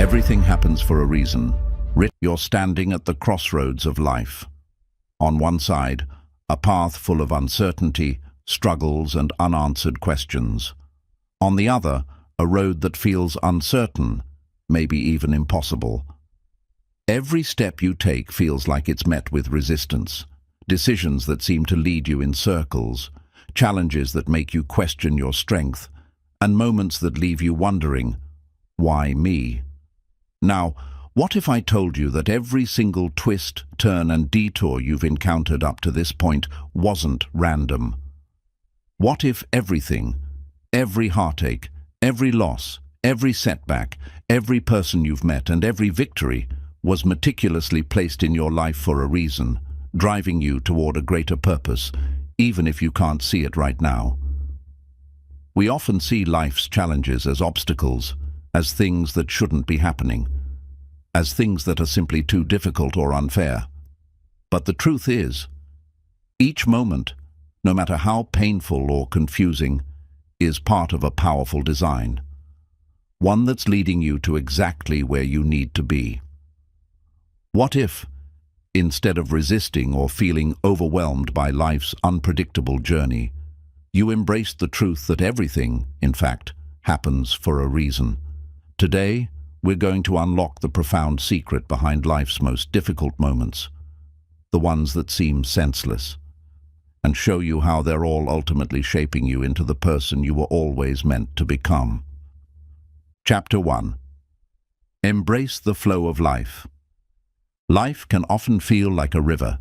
Everything happens for a reason. You're standing at the crossroads of life. On one side, a path full of uncertainty, struggles, and unanswered questions. On the other, a road that feels uncertain, maybe even impossible. Every step you take feels like it's met with resistance, decisions that seem to lead you in circles, challenges that make you question your strength, and moments that leave you wondering, why me? Now, what if I told you that every single twist, turn, and detour you've encountered up to this point wasn't random? What if everything, every heartache, every loss, every setback, every person you've met, and every victory was meticulously placed in your life for a reason, driving you toward a greater purpose, even if you can't see it right now? We often see life's challenges as obstacles, as things that shouldn't be happening, as things that are simply too difficult or unfair. But the truth is, each moment, no matter how painful or confusing, is part of a powerful design, one that's leading you to exactly where you need to be. What if, instead of resisting or feeling overwhelmed by life's unpredictable journey, you embraced the truth that everything, in fact, happens for a reason? Today, we're going to unlock the profound secret behind life's most difficult moments, the ones that seem senseless, and show you how they're all ultimately shaping you into the person you were always meant to become. Chapter 1. Embrace the flow of life. Life can often feel like a river,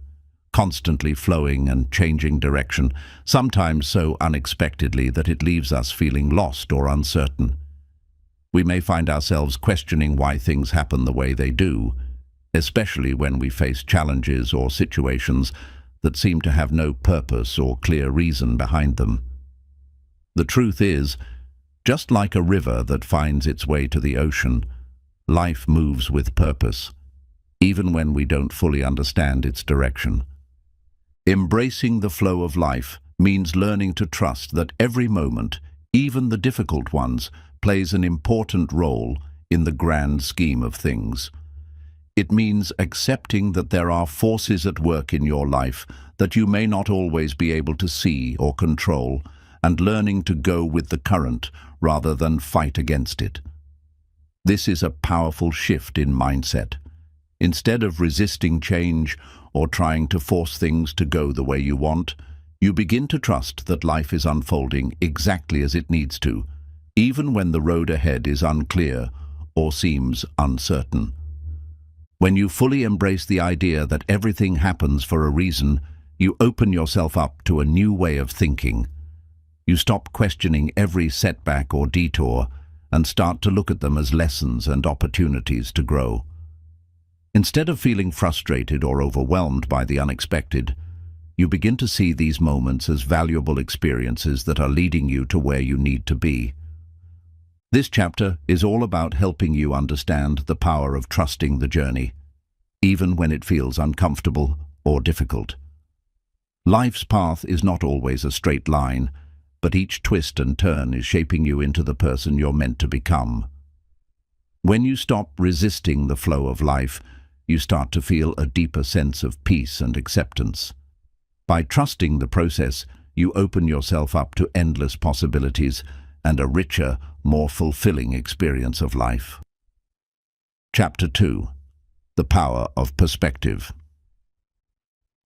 constantly flowing and changing direction, sometimes so unexpectedly that it leaves us feeling lost or uncertain. We may find ourselves questioning why things happen the way they do, especially when we face challenges or situations that seem to have no purpose or clear reason behind them. The truth is, just like a river that finds its way to the ocean, life moves with purpose, even when we don't fully understand its direction. Embracing the flow of life means learning to trust that every moment, even the difficult ones, plays an important role in the grand scheme of things. It means accepting that there are forces at work in your life that you may not always be able to see or control, and learning to go with the current rather than fight against it. This is a powerful shift in mindset. Instead of resisting change or trying to force things to go the way you want, you begin to trust that life is unfolding exactly as it needs to, even when the road ahead is unclear or seems uncertain. When you fully embrace the idea that everything happens for a reason, you open yourself up to a new way of thinking. You stop questioning every setback or detour and start to look at them as lessons and opportunities to grow. Instead of feeling frustrated or overwhelmed by the unexpected, you begin to see these moments as valuable experiences that are leading you to where you need to be. This chapter is all about helping you understand the power of trusting the journey, even when it feels uncomfortable or difficult. Life's path is not always a straight line, but each twist and turn is shaping you into the person you're meant to become. When you stop resisting the flow of life, you start to feel a deeper sense of peace and acceptance. By trusting the process, you open yourself up to endless possibilities and a richer, more fulfilling experience of life. Chapter 2. The Power of Perspective.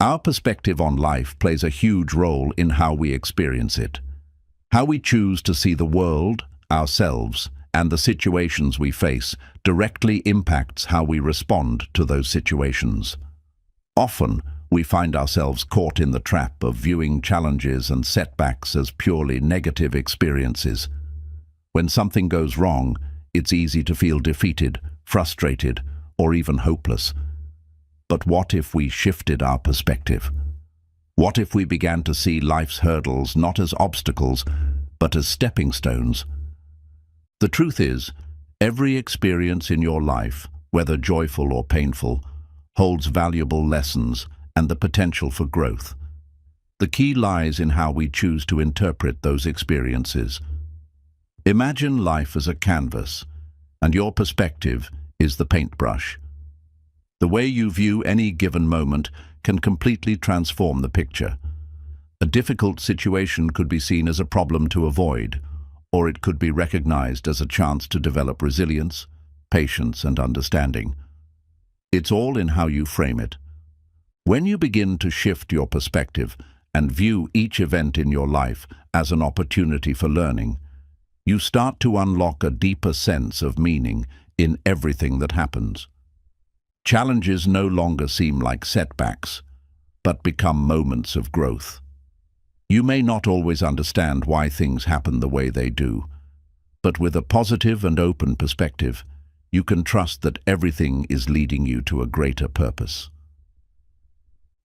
Our perspective on life plays a huge role in how we experience it. How we choose to see the world, ourselves, and the situations we face directly impacts how we respond to those situations. Often, we find ourselves caught in the trap of viewing challenges and setbacks as purely negative experiences. When something goes wrong, it's easy to feel defeated, frustrated, or even hopeless. But what if we shifted our perspective? What if we began to see life's hurdles not as obstacles, but as stepping stones? The truth is, every experience in your life, whether joyful or painful, holds valuable lessons and the potential for growth. The key lies in how we choose to interpret those experiences. Imagine life as a canvas, and your perspective is the paintbrush. The way you view any given moment can completely transform the picture. A difficult situation could be seen as a problem to avoid, or it could be recognized as a chance to develop resilience, patience, and understanding. It's all in how you frame it. When you begin to shift your perspective and view each event in your life as an opportunity for learning, you start to unlock a deeper sense of meaning in everything that happens. Challenges no longer seem like setbacks, but become moments of growth. You may not always understand why things happen the way they do, but with a positive and open perspective, you can trust that everything is leading you to a greater purpose.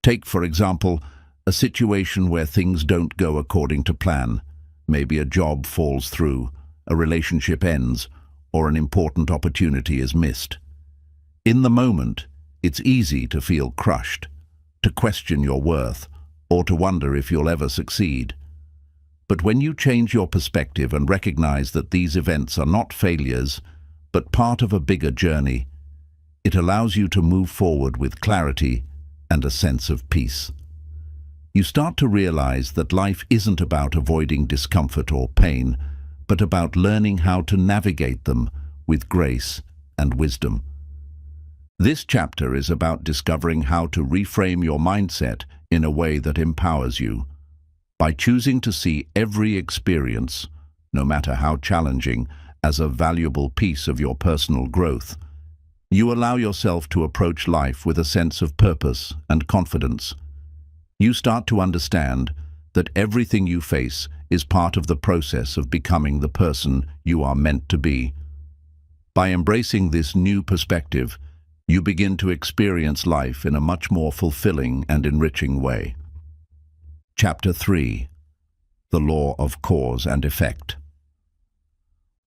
Take, for example, a situation where things don't go according to plan. Maybe a job falls through, a relationship ends, or an important opportunity is missed. In the moment, it's easy to feel crushed, to question your worth, or to wonder if you'll ever succeed. But when you change your perspective and recognize that these events are not failures, but part of a bigger journey, it allows you to move forward with clarity and a sense of peace. You start to realize that life isn't about avoiding discomfort or pain, but about learning how to navigate them with grace and wisdom. This chapter is about discovering how to reframe your mindset in a way that empowers you. By choosing to see every experience, no matter how challenging, as a valuable piece of your personal growth, you allow yourself to approach life with a sense of purpose and confidence. You start to understand that everything you face is part of the process of becoming the person you are meant to be. By embracing this new perspective, you begin to experience life in a much more fulfilling and enriching way. Chapter 3. The Law of Cause and Effect.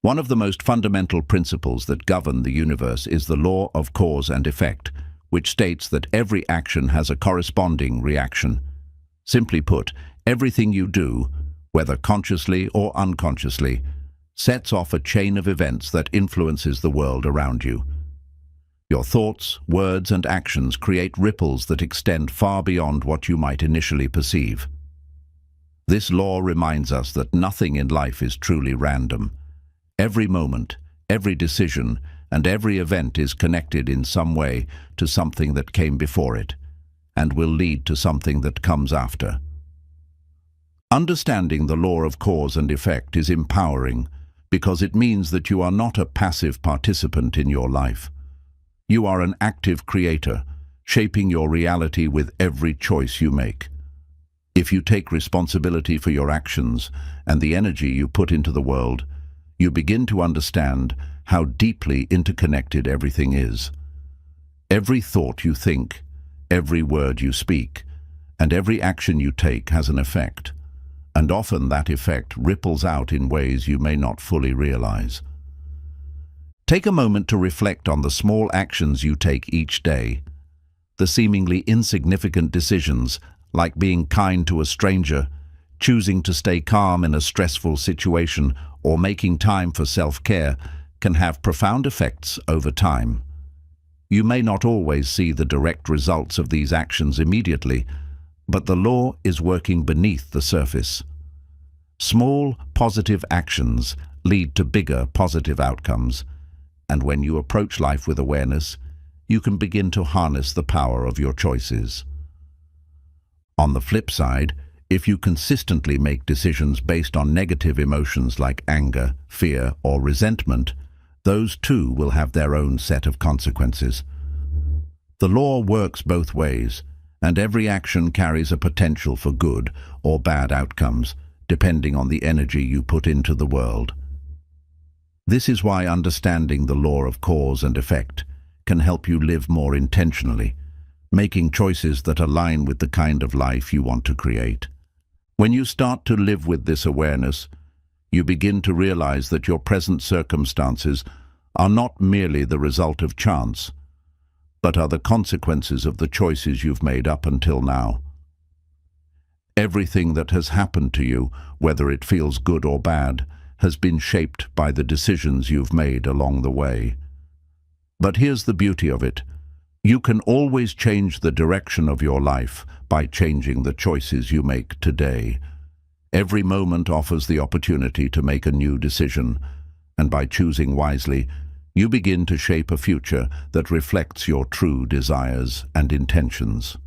One of the most fundamental principles that govern the universe is the law of cause and effect, which states that every action has a corresponding reaction. Simply put, everything you do, whether consciously or unconsciously, sets off a chain of events that influences the world around you. Your thoughts, words, and actions create ripples that extend far beyond what you might initially perceive. This law reminds us that nothing in life is truly random. Every moment, every decision, and every event is connected in some way to something that came before it, and will lead to something that comes after. Understanding the law of cause and effect is empowering because it means that you are not a passive participant in your life. You are an active creator, shaping your reality with every choice you make. If you take responsibility for your actions and the energy you put into the world, you begin to understand how deeply interconnected everything is. Every thought you think, every word you speak, and every action you take has an effect, and often that effect ripples out in ways you may not fully realize. Take a moment to reflect on the small actions you take each day, the seemingly insignificant decisions like being kind to a stranger, choosing to stay calm in a stressful situation, or making time for self-care can have profound effects over time. You may not always see the direct results of these actions immediately, but the law is working beneath the surface. Small, positive actions lead to bigger, positive outcomes, and when you approach life with awareness, you can begin to harness the power of your choices. On the flip side, if you consistently make decisions based on negative emotions like anger, fear, or resentment, those too will have their own set of consequences. The law works both ways, and every action carries a potential for good or bad outcomes, depending on the energy you put into the world. This is why understanding the law of cause and effect can help you live more intentionally, making choices that align with the kind of life you want to create. When you start to live with this awareness, you begin to realize that your present circumstances are not merely the result of chance, but are the consequences of the choices you've made up until now. Everything that has happened to you, whether it feels good or bad, has been shaped by the decisions you've made along the way. But here's the beauty of it. You can always change the direction of your life by changing the choices you make today. Every moment offers the opportunity to make a new decision, and by choosing wisely, you begin to shape a future that reflects your true desires and intentions.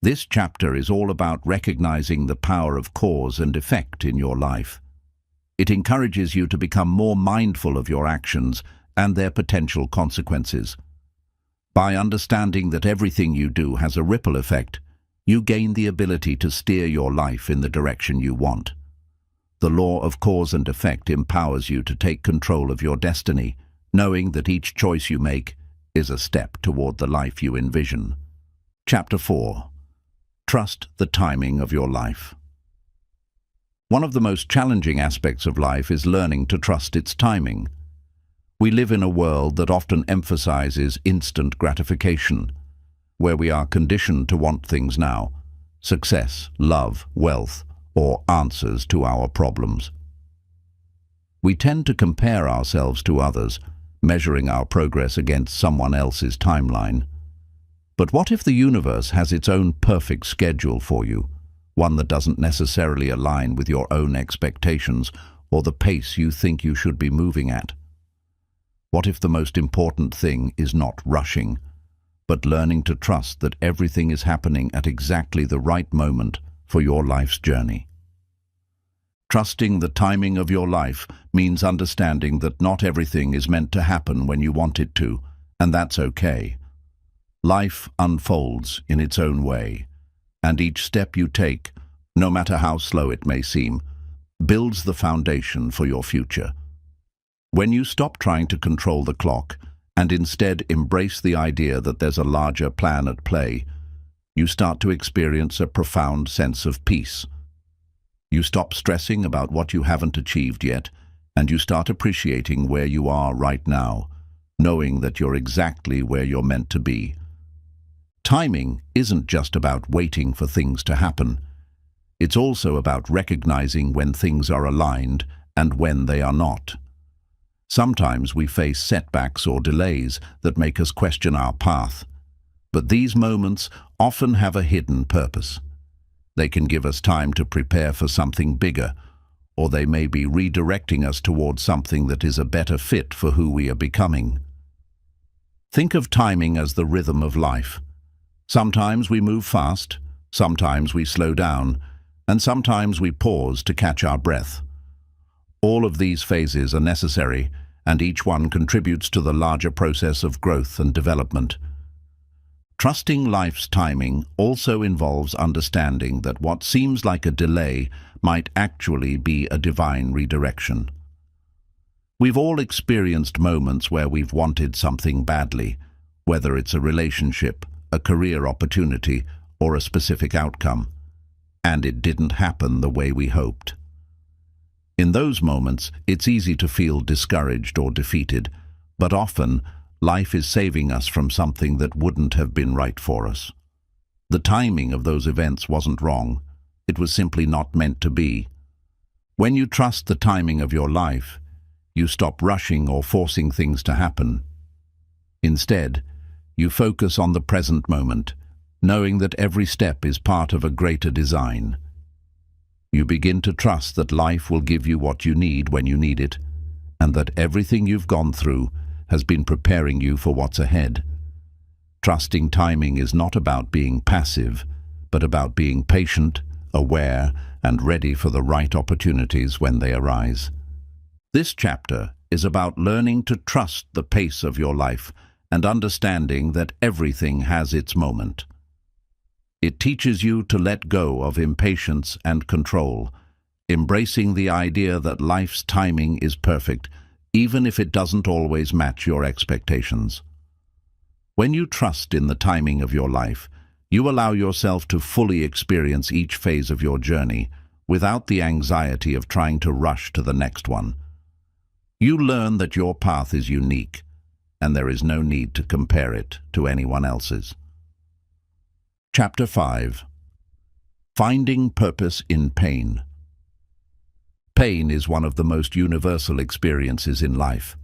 This chapter is all about recognizing the power of cause and effect in your life. It encourages you to become more mindful of your actions and their potential consequences. By understanding that everything you do has a ripple effect, you gain the ability to steer your life in the direction you want. The law of cause and effect empowers you to take control of your destiny, knowing that each choice you make is a step toward the life you envision. Chapter 4. Trust the timing of your life. One of the most challenging aspects of life is learning to trust its timing. We live in a world that often emphasizes instant gratification, where we are conditioned to want things now: success, love, wealth, or answers to our problems. We tend to compare ourselves to others, measuring our progress against someone else's timeline. But what if the universe has its own perfect schedule for you, one that doesn't necessarily align with your own expectations or the pace you think you should be moving at? What if the most important thing is not rushing, but learning to trust that everything is happening at exactly the right moment for your life's journey? Trusting the timing of your life means understanding that not everything is meant to happen when you want it to, and that's okay. Life unfolds in its own way, and each step you take, no matter how slow it may seem, builds the foundation for your future. When you stop trying to control the clock and instead embrace the idea that there's a larger plan at play, you start to experience a profound sense of peace. You stop stressing about what you haven't achieved yet, and you start appreciating where you are right now, knowing that you're exactly where you're meant to be. Timing isn't just about waiting for things to happen. It's also about recognizing when things are aligned and when they are not. Sometimes we face setbacks or delays that make us question our path, but these moments often have a hidden purpose. They can give us time to prepare for something bigger, or they may be redirecting us towards something that is a better fit for who we are becoming. Think of timing as the rhythm of life. Sometimes we move fast, sometimes we slow down, and sometimes we pause to catch our breath. All of these phases are necessary, and each one contributes to the larger process of growth and development. Trusting life's timing also involves understanding that what seems like a delay might actually be a divine redirection. We've all experienced moments where we've wanted something badly, whether it's a relationship, a career opportunity, or a specific outcome, and it didn't happen the way we hoped. In those moments, it's easy to feel discouraged or defeated, but often, life is saving us from something that wouldn't have been right for us. The timing of those events wasn't wrong. It was simply not meant to be. When you trust the timing of your life, you stop rushing or forcing things to happen. Instead, you focus on the present moment, knowing that every step is part of a greater design. You begin to trust that life will give you what you need when you need it, and that everything you've gone through has been preparing you for what's ahead. Trusting timing is not about being passive, but about being patient, aware, and ready for the right opportunities when they arise. This chapter is about learning to trust the pace of your life and understanding that everything has its moment. It teaches you to let go of impatience and control, embracing the idea that life's timing is perfect, even if it doesn't always match your expectations. When you trust in the timing of your life, you allow yourself to fully experience each phase of your journey without the anxiety of trying to rush to the next one. You learn that your path is unique, and there is no need to compare it to anyone else's. Chapter 5. Finding Purpose in Pain. Pain is one of the most universal experiences in life.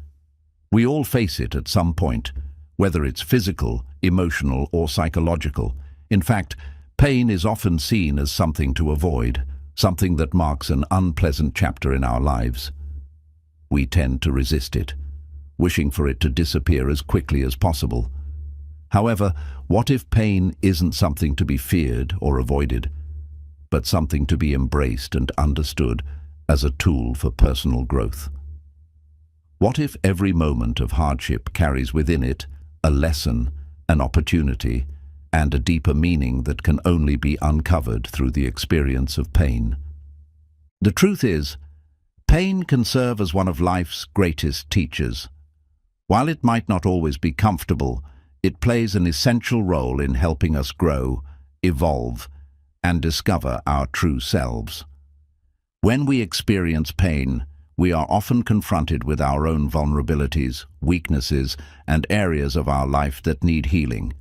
We all face it at some point, whether it's physical, emotional, or psychological. In fact, pain is often seen as something to avoid, something that marks an unpleasant chapter in our lives. We tend to resist it, wishing for it to disappear as quickly as possible. However, what if pain isn't something to be feared or avoided, but something to be embraced and understood as a tool for personal growth? What if every moment of hardship carries within it a lesson, an opportunity, and a deeper meaning that can only be uncovered through the experience of pain? The truth is, pain can serve as one of life's greatest teachers. While it might not always be comfortable, it plays an essential role in helping us grow, evolve, and discover our true selves. When we experience pain, we are often confronted with our own vulnerabilities, weaknesses, and areas of our life that need healing.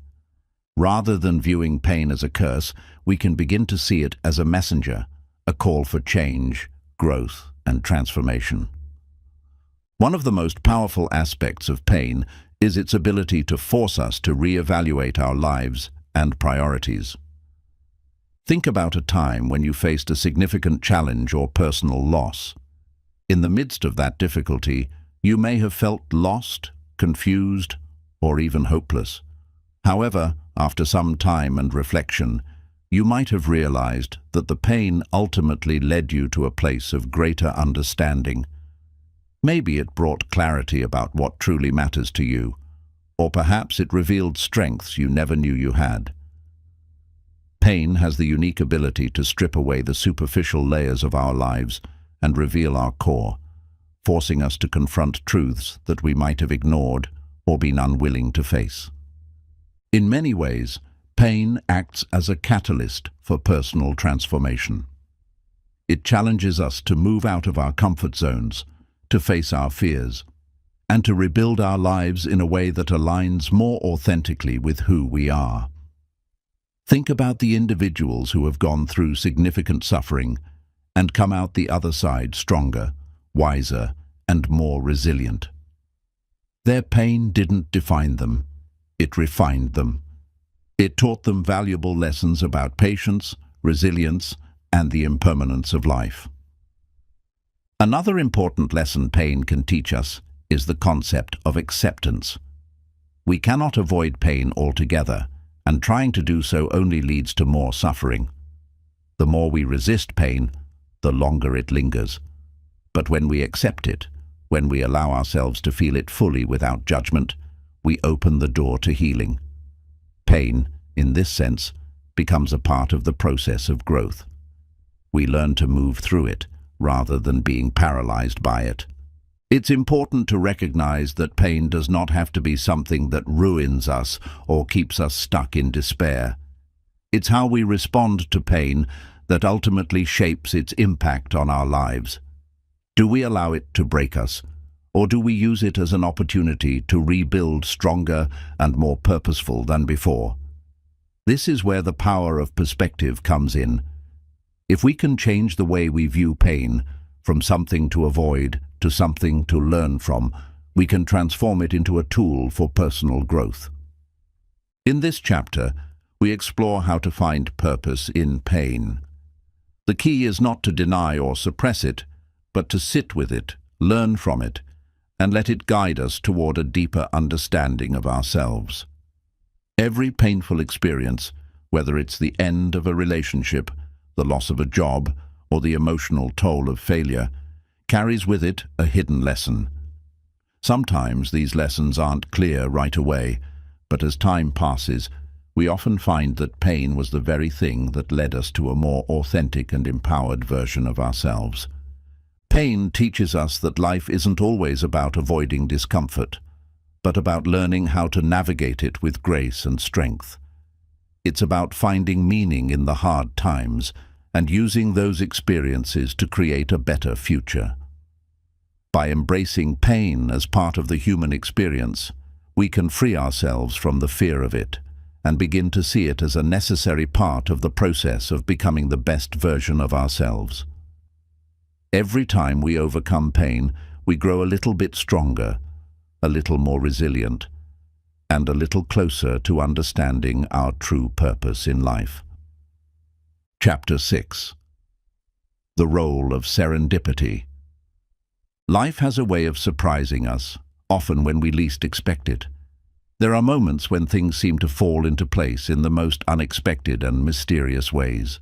Rather than viewing pain as a curse, we can begin to see it as a messenger, a call for change, growth, and transformation. One of the most powerful aspects of pain is its ability to force us to reevaluate our lives and priorities. Think about a time when you faced a significant challenge or personal loss. In the midst of that difficulty, you may have felt lost, confused, or even hopeless. However, after some time and reflection, you might have realized that the pain ultimately led you to a place of greater understanding. Maybe it brought clarity about what truly matters to you, or perhaps it revealed strengths you never knew you had. Pain has the unique ability to strip away the superficial layers of our lives and reveal our core, forcing us to confront truths that we might have ignored or been unwilling to face. In many ways, pain acts as a catalyst for personal transformation. It challenges us to move out of our comfort zones, to face our fears, and to rebuild our lives in a way that aligns more authentically with who we are. Think about the individuals who have gone through significant suffering and come out the other side stronger, wiser, and more resilient. Their pain didn't define them, it refined them. It taught them valuable lessons about patience, resilience, and the impermanence of life. Another important lesson pain can teach us is the concept of acceptance. We cannot avoid pain altogether, and trying to do so only leads to more suffering. The more we resist pain, the longer it lingers. But when we accept it, when we allow ourselves to feel it fully without judgment, we open the door to healing. Pain, in this sense, becomes a part of the process of growth. We learn to move through it, rather than being paralyzed by it. It's important to recognize that pain does not have to be something that ruins us or keeps us stuck in despair. It's how we respond to pain that ultimately shapes its impact on our lives. Do we allow it to break us, or do we use it as an opportunity to rebuild stronger and more purposeful than before? This is where the power of perspective comes in. If we can change the way we view pain, from something to avoid to something to learn from, we can transform it into a tool for personal growth. In this chapter, we explore how to find purpose in pain. The key is not to deny or suppress it, but to sit with it, learn from it, and let it guide us toward a deeper understanding of ourselves. Every painful experience, whether it's the end of a relationship, the loss of a job, or the emotional toll of failure, carries with it a hidden lesson. Sometimes these lessons aren't clear right away, but as time passes, we often find that pain was the very thing that led us to a more authentic and empowered version of ourselves. Pain teaches us that life isn't always about avoiding discomfort, but about learning how to navigate it with grace and strength. It's about finding meaning in the hard times and using those experiences to create a better future. By embracing pain as part of the human experience, we can free ourselves from the fear of it and begin to see it as a necessary part of the process of becoming the best version of ourselves. Every time we overcome pain, we grow a little bit stronger, a little more resilient, and a little closer to understanding our true purpose in life. Chapter 6. The Role of Serendipity. Life has a way of surprising us, often when we least expect it. There are moments when things seem to fall into place in the most unexpected and mysterious ways.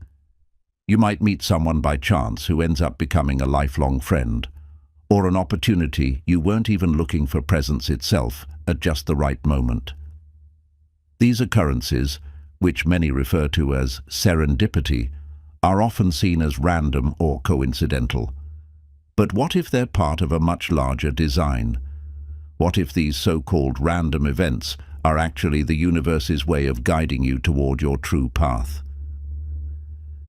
You might meet someone by chance who ends up becoming a lifelong friend, or an opportunity you weren't even looking for presents itself at just the right moment. These occurrences, which many refer to as serendipity, are often seen as random or coincidental. But what if they're part of a much larger design? What if these so-called random events are actually the universe's way of guiding you toward your true path?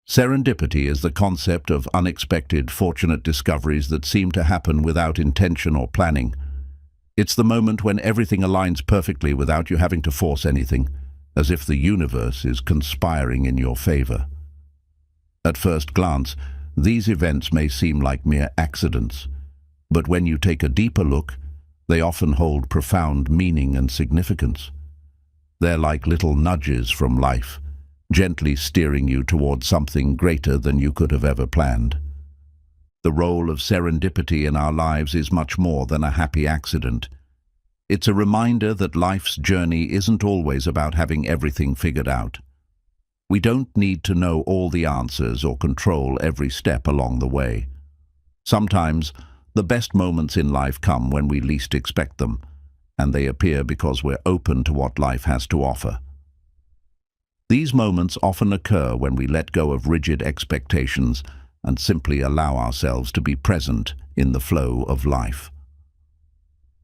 Serendipity is the concept of unexpected, fortunate discoveries that seem to happen without intention or planning. It's the moment when everything aligns perfectly without you having to force anything, as if the universe is conspiring in your favor. At first glance, these events may seem like mere accidents, but when you take a deeper look, they often hold profound meaning and significance. They're like little nudges from life, gently steering you toward something greater than you could have ever planned. The role of serendipity in our lives is much more than a happy accident. It's a reminder that life's journey isn't always about having everything figured out. We don't need to know all the answers or control every step along the way. Sometimes, the best moments in life come when we least expect them, and they appear because we're open to what life has to offer. These moments often occur when we let go of rigid expectations and simply allow ourselves to be present in the flow of life.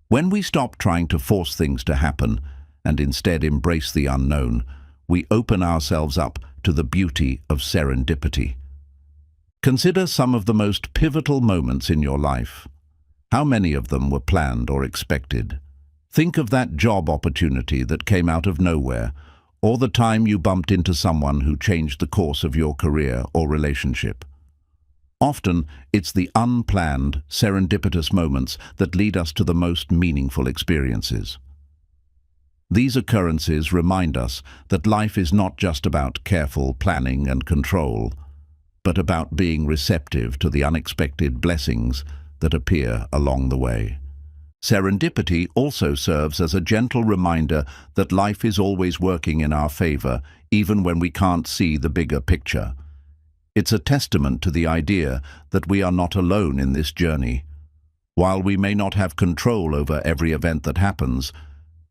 When we stop trying to force things to happen and instead embrace the unknown, we open ourselves up to the beauty of serendipity. Consider some of the most pivotal moments in your life. How many of them were planned or expected? Think of that job opportunity that came out of nowhere, or the time you bumped into someone who changed the course of your career or relationship. Often, it's the unplanned, serendipitous moments that lead us to the most meaningful experiences. These occurrences remind us that life is not just about careful planning and control, but about being receptive to the unexpected blessings that appear along the way. Serendipity also serves as a gentle reminder that life is always working in our favor, even when we can't see the bigger picture. It's a testament to the idea that we are not alone in this journey. While we may not have control over every event that happens,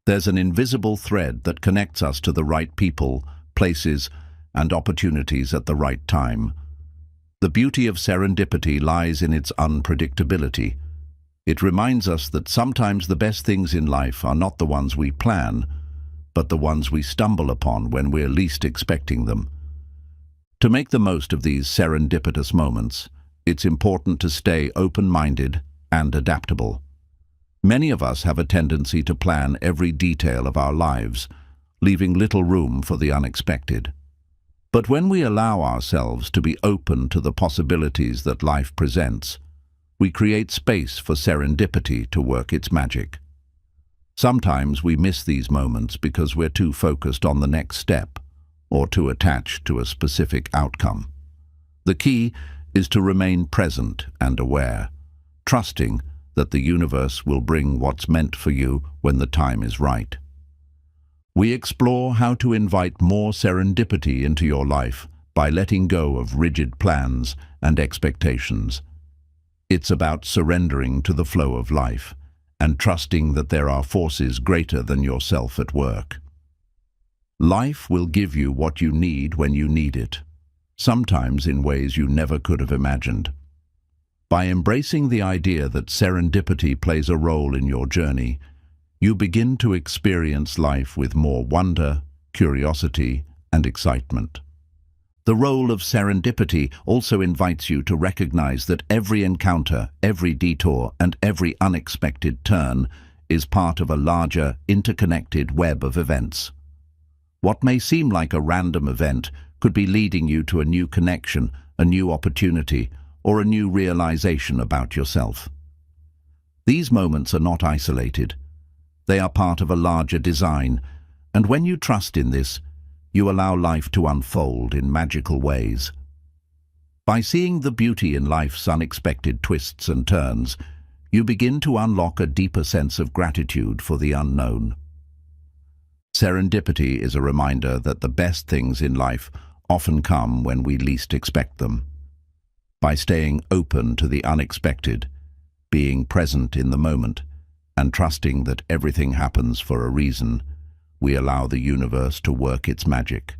there's an invisible thread that connects us to the right people, places, and opportunities at the right time. The beauty of serendipity lies in its unpredictability. It reminds us that sometimes the best things in life are not the ones we plan, but the ones we stumble upon when we're least expecting them. To make the most of these serendipitous moments, it's important to stay open-minded and adaptable. Many of us have a tendency to plan every detail of our lives, leaving little room for the unexpected. But when we allow ourselves to be open to the possibilities that life presents, we create space for serendipity to work its magic. Sometimes we miss these moments because we're too focused on the next step or too attached to a specific outcome. The key is to remain present and aware, trusting that the universe will bring what's meant for you when the time is right. We explore how to invite more serendipity into your life by letting go of rigid plans and expectations. It's about surrendering to the flow of life and trusting that there are forces greater than yourself at work. Life will give you what you need when you need it, sometimes in ways you never could have imagined. By embracing the idea that serendipity plays a role in your journey, you begin to experience life with more wonder, curiosity, and excitement. The role of serendipity also invites you to recognize that every encounter, every detour, and every unexpected turn is part of a larger, interconnected web of events. What may seem like a random event could be leading you to a new connection, a new opportunity, or a new realization about yourself. These moments are not isolated. They are part of a larger design, and when you trust in this, you allow life to unfold in magical ways. By seeing the beauty in life's unexpected twists and turns, you begin to unlock a deeper sense of gratitude for the unknown. Serendipity is a reminder that the best things in life often come when we least expect them. By staying open to the unexpected, being present in the moment, and trusting that everything happens for a reason, we allow the universe to work its magic.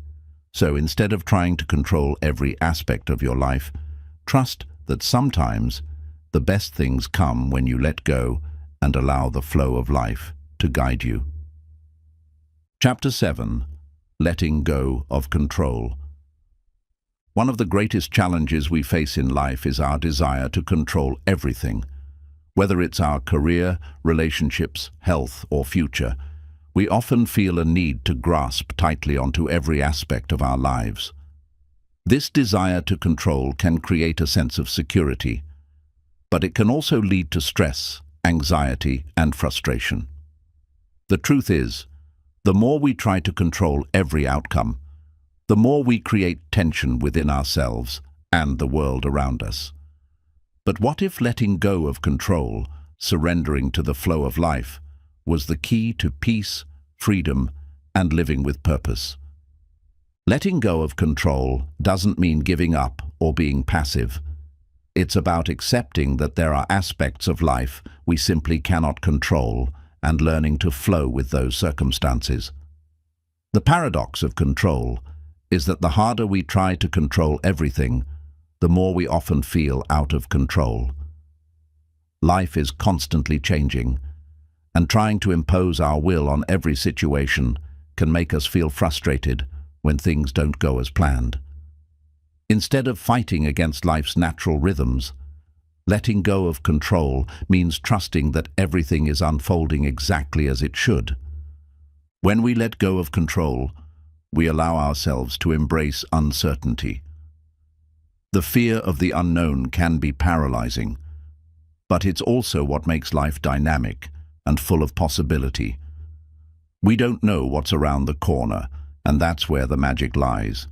So instead of trying to control every aspect of your life, trust that sometimes the best things come when you let go and allow the flow of life to guide you. Chapter 7. Letting Go of Control. One of the greatest challenges we face in life is our desire to control everything. Whether it's our career, relationships, health, or future, we often feel a need to grasp tightly onto every aspect of our lives. This desire to control can create a sense of security, but it can also lead to stress, anxiety, and frustration. The truth is, the more we try to control every outcome, the more we create tension within ourselves and the world around us. But what if letting go of control, surrendering to the flow of life, was the key to peace, freedom, and living with purpose? Letting go of control doesn't mean giving up or being passive. It's about accepting that there are aspects of life we simply cannot control and learning to flow with those circumstances. The paradox of control is that the harder we try to control everything, the more we often feel out of control. Life is constantly changing, and trying to impose our will on every situation can make us feel frustrated when things don't go as planned. Instead of fighting against life's natural rhythms, letting go of control means trusting that everything is unfolding exactly as it should. When we let go of control, we allow ourselves to embrace uncertainty. The fear of the unknown can be paralyzing, but it's also what makes life dynamic and full of possibility. We don't know what's around the corner, and that's where the magic lies.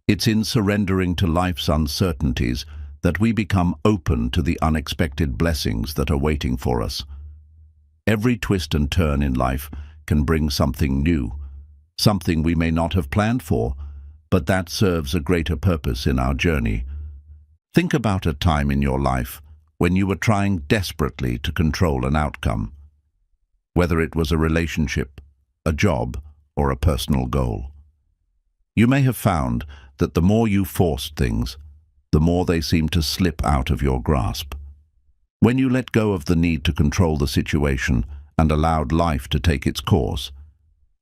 It's in surrendering to life's uncertainties that we become open to the unexpected blessings that are waiting for us. Every twist and turn in life can bring something new, something we may not have planned for, but that serves a greater purpose in our journey. Think about a time in your life when you were trying desperately to control an outcome, whether it was a relationship, a job, or a personal goal. You may have found that the more you forced things, the more they seemed to slip out of your grasp. When you let go of the need to control the situation and allowed life to take its course,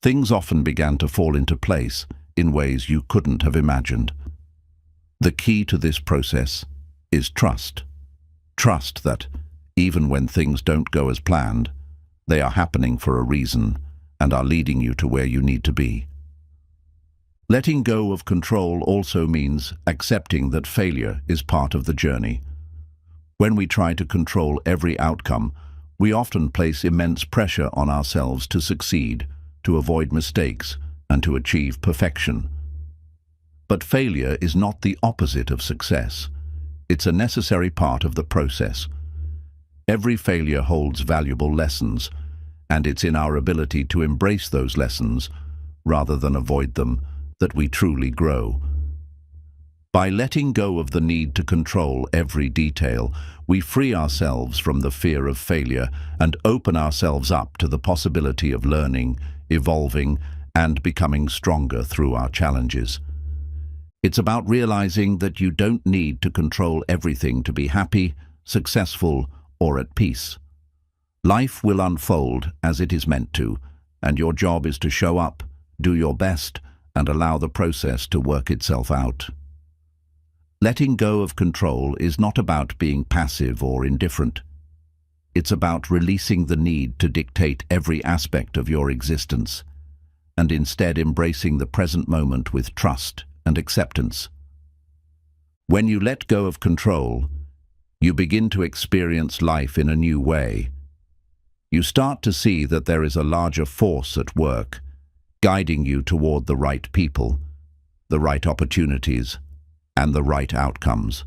things often began to fall into place in ways you couldn't have imagined. The key to this process is trust. Trust that, even when things don't go as planned, they are happening for a reason and are leading you to where you need to be. Letting go of control also means accepting that failure is part of the journey. When we try to control every outcome, we often place immense pressure on ourselves to succeed, to avoid mistakes, and to achieve perfection. But failure is not the opposite of success. It's a necessary part of the process. Every failure holds valuable lessons, and it's in our ability to embrace those lessons, rather than avoid them, that we truly grow. By letting go of the need to control every detail, we free ourselves from the fear of failure and open ourselves up to the possibility of learning, evolving, and becoming stronger through our challenges. It's about realizing that you don't need to control everything to be happy, successful, or at peace. Life will unfold as it is meant to, and your job is to show up, do your best, and allow the process to work itself out. Letting go of control is not about being passive or indifferent. It's about releasing the need to dictate every aspect of your existence, and instead embracing the present moment with trust and acceptance. When you let go of control, you begin to experience life in a new way. You start to see that there is a larger force at work, guiding you toward the right people, the right opportunities, and the right outcomes.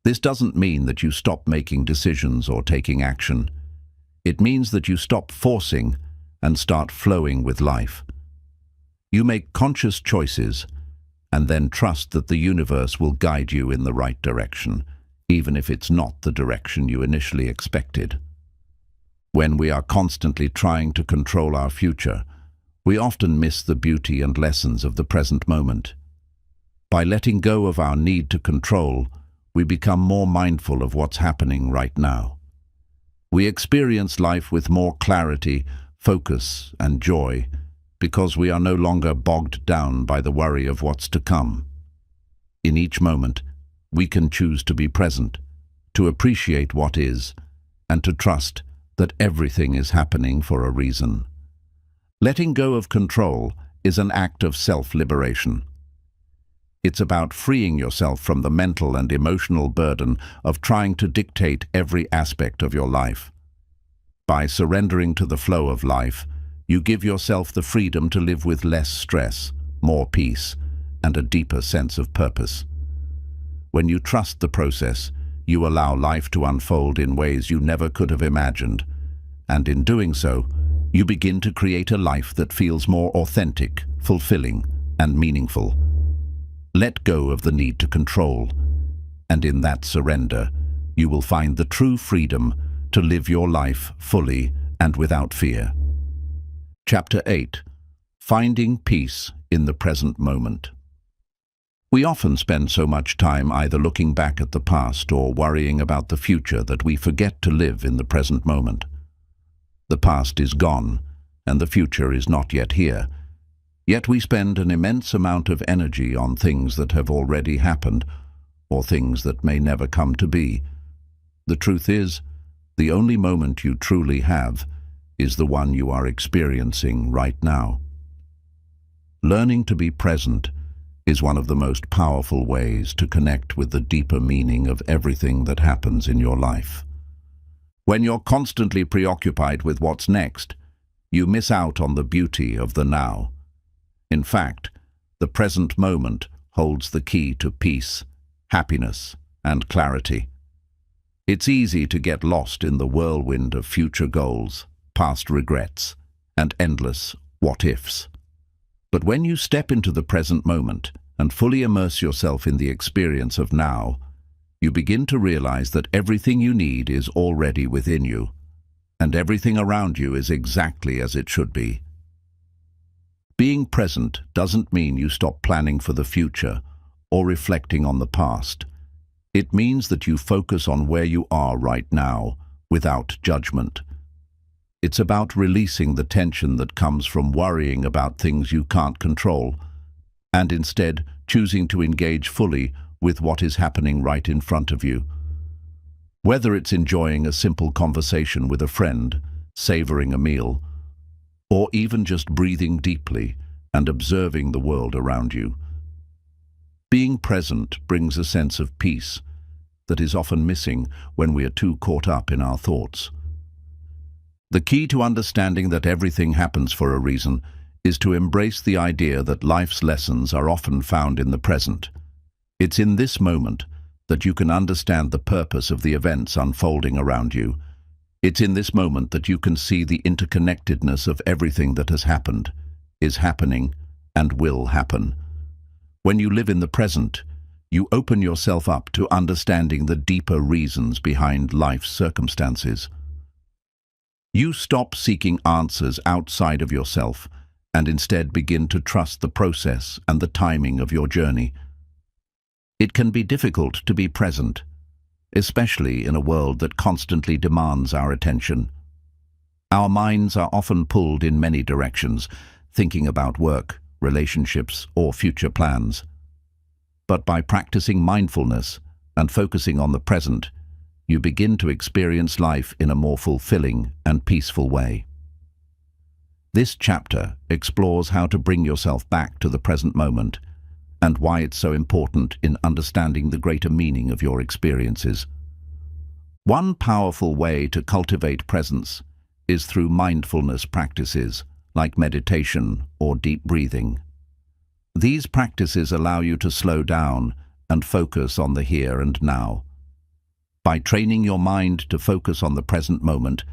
This doesn't mean that you stop making decisions or taking action. It means that you stop forcing and start flowing with life. You make conscious choices and then trust that the universe will guide you in the right direction, even if it's not the direction you initially expected. When we are constantly trying to control our future, we often miss the beauty and lessons of the present moment. By letting go of our need to control, we become more mindful of what's happening right now. We experience life with more clarity, focus, and joy, because we are no longer bogged down by the worry of what's to come. In each moment, we can choose to be present, to appreciate what is, and to trust that everything is happening for a reason. Letting go of control is an act of self-liberation. It's about freeing yourself from the mental and emotional burden of trying to dictate every aspect of your life. By surrendering to the flow of life, you give yourself the freedom to live with less stress, more peace, and a deeper sense of purpose. When you trust the process, you allow life to unfold in ways you never could have imagined, and in doing so, you begin to create a life that feels more authentic, fulfilling, and meaningful. Let go of the need to control, and in that surrender, you will find the true freedom to live your life fully and without fear. Chapter 8. Finding Peace in the Present Moment. We often spend so much time either looking back at the past or worrying about the future that we forget to live in the present moment. The past is gone, and the future is not yet here. Yet we spend an immense amount of energy on things that have already happened, or things that may never come to be. The truth is, the only moment you truly have is the one you are experiencing right now. Learning to be present is one of the most powerful ways to connect with the deeper meaning of everything that happens in your life. When you're constantly preoccupied with what's next, you miss out on the beauty of the now. In fact, the present moment holds the key to peace, happiness, and clarity. It's easy to get lost in the whirlwind of future goals, past regrets, and endless what-ifs. But when you step into the present moment and fully immerse yourself in the experience of now, you begin to realize that everything you need is already within you, and everything around you is exactly as it should be. Being present doesn't mean you stop planning for the future or reflecting on the past. It means that you focus on where you are right now, without judgment. It's about releasing the tension that comes from worrying about things you can't control, and instead choosing to engage fully with what is happening right in front of you. Whether it's enjoying a simple conversation with a friend, savoring a meal, or even just breathing deeply and observing the world around you. Being present brings a sense of peace that is often missing when we are too caught up in our thoughts. The key to understanding that everything happens for a reason is to embrace the idea that life's lessons are often found in the present. It's in this moment that you can understand the purpose of the events unfolding around you. It's in this moment that you can see the interconnectedness of everything that has happened, is happening, and will happen. When you live in the present, you open yourself up to understanding the deeper reasons behind life's circumstances. You stop seeking answers outside of yourself and instead begin to trust the process and the timing of your journey. It can be difficult to be present, especially in a world that constantly demands our attention. Our minds are often pulled in many directions, thinking about work, relationships, or future plans. But by practicing mindfulness and focusing on the present, you begin to experience life in a more fulfilling and peaceful way. This chapter explores how to bring yourself back to the present moment and why it's so important in understanding the greater meaning of your experiences. One powerful way to cultivate presence is through mindfulness practices like meditation or deep breathing. These practices allow you to slow down and focus on the here and now. By training your mind to focus on the present moment,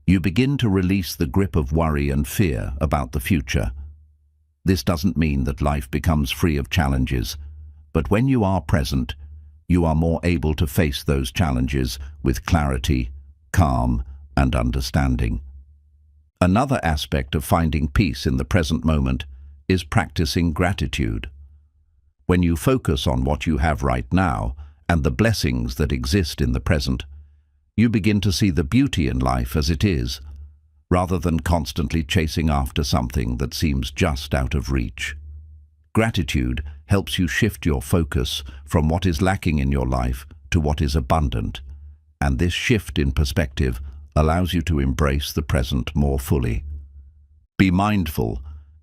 you begin to release the grip of worry and fear about the future. This doesn't mean that life becomes free of challenges, but when you are present, you are more able to face those challenges with clarity, calm, and understanding. Another aspect of finding peace in the present moment is practicing gratitude. When you focus on what you have right now and the blessings that exist in the present, you begin to see the beauty in life as it is, rather than constantly chasing after something that seems just out of reach. Gratitude helps you shift your focus from what is lacking in your life to what is abundant, and this shift in perspective allows you to embrace the present more fully. Be mindful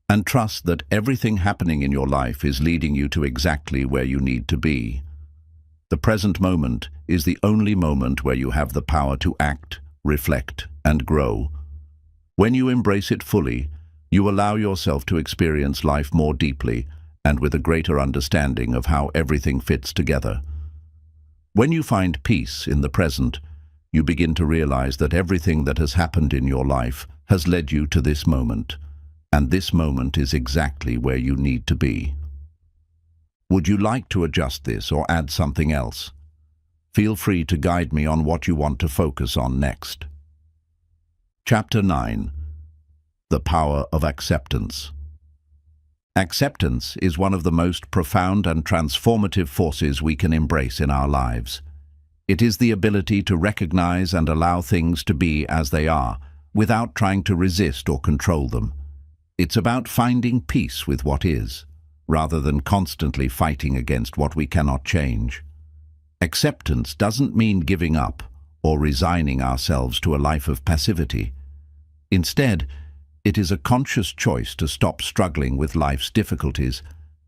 and trust that everything happening in your life is leading you to exactly where you need to be. The present moment is the only moment where you have the power to act, reflect, and grow. When you embrace it fully, you allow yourself to experience life more deeply and with a greater understanding of how everything fits together. When you find peace in the present, you begin to realize that everything that has happened in your life has led you to this moment, and this moment is exactly where you need to be. Would you like to adjust this or add something else? Feel free to guide me on what you want to focus on next. Chapter 9. The Power of Acceptance. Acceptance is one of the most profound and transformative forces we can embrace in our lives. It is the ability to recognize and allow things to be as they are, without trying to resist or control them. It's about finding peace with what is, rather than constantly fighting against what we cannot change. Acceptance doesn't mean giving up or resigning ourselves to a life of passivity. Instead, it is a conscious choice to stop struggling with life's difficulties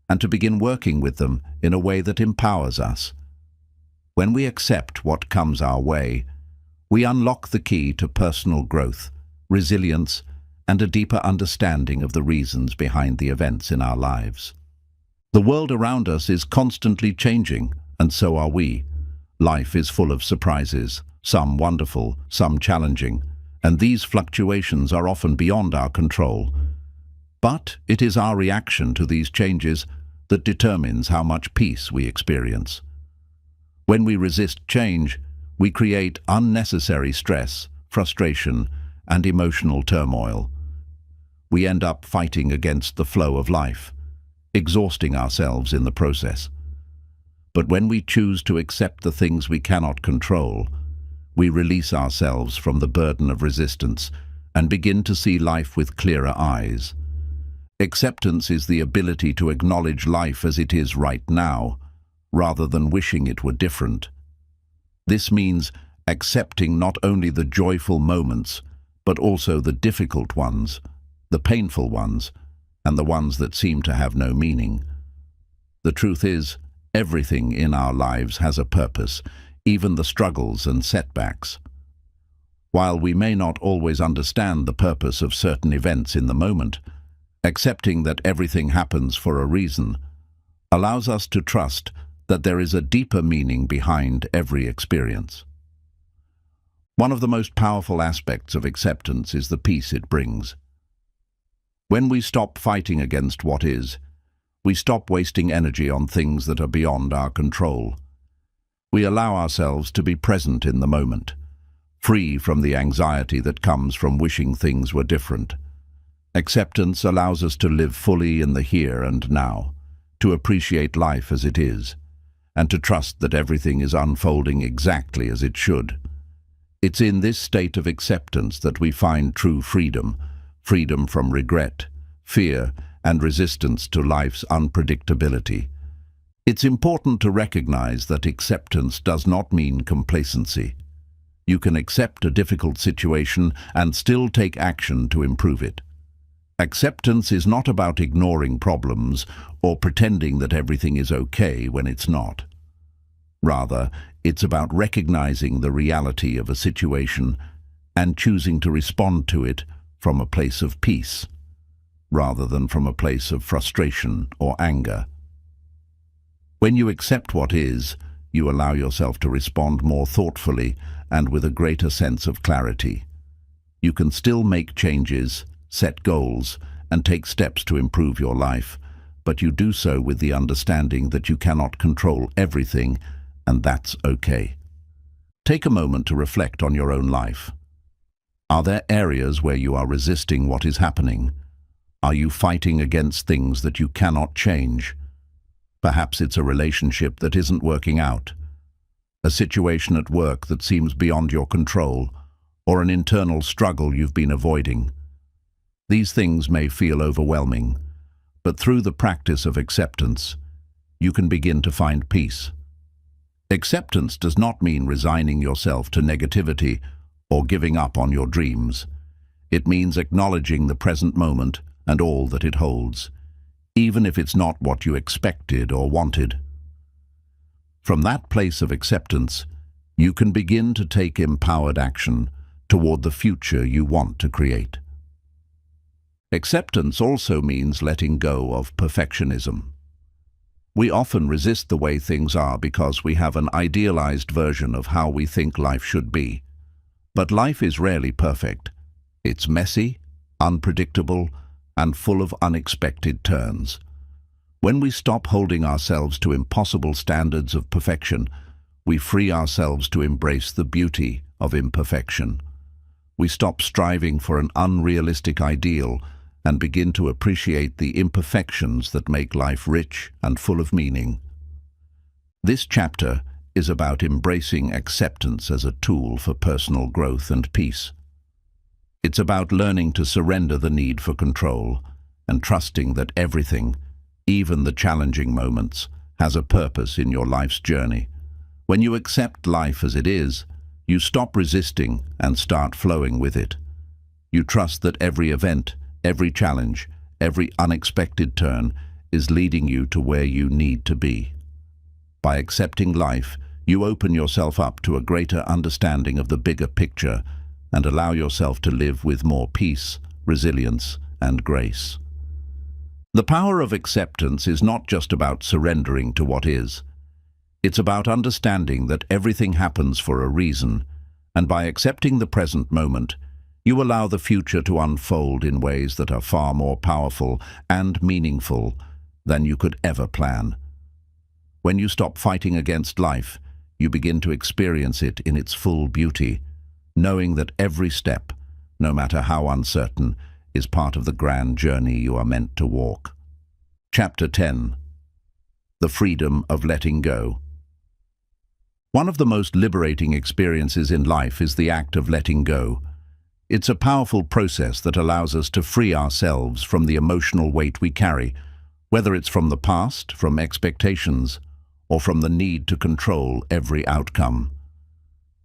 and to begin working with them in a way that empowers us. When we accept what comes our way, we unlock the key to personal growth, resilience, and a deeper understanding of the reasons behind the events in our lives. The world around us is constantly changing, and so are we. Life is full of surprises, some wonderful, some challenging, and these fluctuations are often beyond our control. But it is our reaction to these changes that determines how much peace we experience. When we resist change, we create unnecessary stress, frustration, and emotional turmoil. We end up fighting against the flow of life, exhausting ourselves in the process. But when we choose to accept the things we cannot control, we release ourselves from the burden of resistance and begin to see life with clearer eyes. Acceptance is the ability to acknowledge life as it is right now, rather than wishing it were different. This means accepting not only the joyful moments, but also the difficult ones, the painful ones, and the ones that seem to have no meaning. The truth is, everything in our lives has a purpose, even the struggles and setbacks. While we may not always understand the purpose of certain events in the moment, accepting that everything happens for a reason allows us to trust that there is a deeper meaning behind every experience. One of the most powerful aspects of acceptance is the peace it brings. When we stop fighting against what is, we stop wasting energy on things that are beyond our control. We allow ourselves to be present in the moment, free from the anxiety that comes from wishing things were different. Acceptance allows us to live fully in the here and now, to appreciate life as it is, and to trust that everything is unfolding exactly as it should. It's in this state of acceptance that we find true freedom, freedom from regret, fear, and resistance to life's unpredictability. It's important to recognize that acceptance does not mean complacency. You can accept a difficult situation and still take action to improve it. Acceptance is not about ignoring problems or pretending that everything is okay when it's not. Rather, It's about recognizing the reality of a situation and choosing to respond to it from a place of peace, rather than from a place of frustration or anger. When you accept what is, you allow yourself to respond more thoughtfully and with a greater sense of clarity. You can still make changes, set goals, and take steps to improve your life, but you do so with the understanding that you cannot control everything, and that's okay. Take a moment to reflect on your own life. Are there areas where you are resisting what is happening? Are you fighting against things that you cannot change? Perhaps it's a relationship that isn't working out, a situation at work that seems beyond your control, or an internal struggle you've been avoiding. These things may feel overwhelming, but through the practice of acceptance, you can begin to find peace. Acceptance does not mean resigning yourself to negativity or giving up on your dreams. It means acknowledging the present moment and all that it holds, even if it's not what you expected or wanted. From that place of acceptance, you can begin to take empowered action toward the future you want to create. Acceptance also means letting go of perfectionism. We often resist the way things are because we have an idealized version of how we think life should be. But life is rarely perfect. It's messy, unpredictable, and full of unexpected turns. When we stop holding ourselves to impossible standards of perfection, we free ourselves to embrace the beauty of imperfection. We stop striving for an unrealistic ideal and begin to appreciate the imperfections that make life rich and full of meaning. This chapter is about embracing acceptance as a tool for personal growth and peace. It's about learning to surrender the need for control and trusting that everything, even the challenging moments, has a purpose in your life's journey. When you accept life as it is, you stop resisting and start flowing with it. You trust that every event, every challenge, every unexpected turn is leading you to where you need to be. By accepting life, you open yourself up to a greater understanding of the bigger picture and allow yourself to live with more peace, resilience, and grace. The power of acceptance is not just about surrendering to what is. It's about understanding that everything happens for a reason, and by accepting the present moment, you allow the future to unfold in ways that are far more powerful and meaningful than you could ever plan. When you stop fighting against life, you begin to experience it in its full beauty, knowing that every step, no matter how uncertain, is part of the grand journey you are meant to walk. Chapter 10. The Freedom of Letting Go. One of the most liberating experiences in life is the act of letting go. It's a powerful process that allows us to free ourselves from the emotional weight we carry, whether it's from the past, from expectations, or from the need to control every outcome.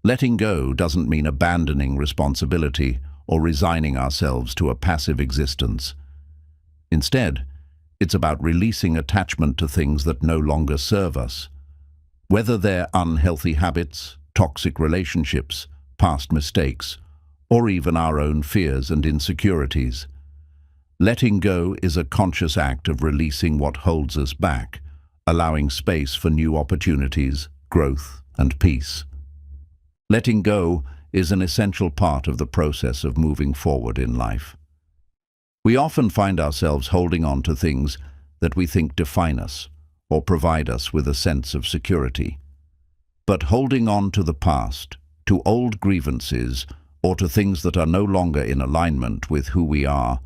Letting go doesn't mean abandoning responsibility or resigning ourselves to a passive existence. Instead, it's about releasing attachment to things that no longer serve us, whether they're unhealthy habits, toxic relationships, past mistakes, or even our own fears and insecurities. Letting go is a conscious act of releasing what holds us back, allowing space for new opportunities, growth, and peace. Letting go is an essential part of the process of moving forward in life. We often find ourselves holding on to things that we think define us or provide us with a sense of security. But holding on to the past, to old grievances, or to things that are no longer in alignment with who we are,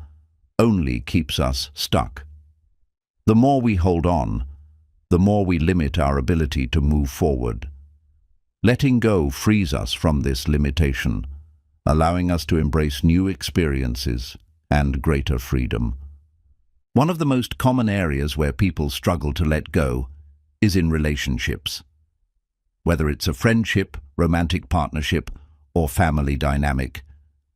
only keeps us stuck. The more we hold on, the more we limit our ability to move forward. Letting go frees us from this limitation, allowing us to embrace new experiences and greater freedom. One of the most common areas where people struggle to let go is in relationships. Whether it's a friendship, romantic partnership, or family dynamic,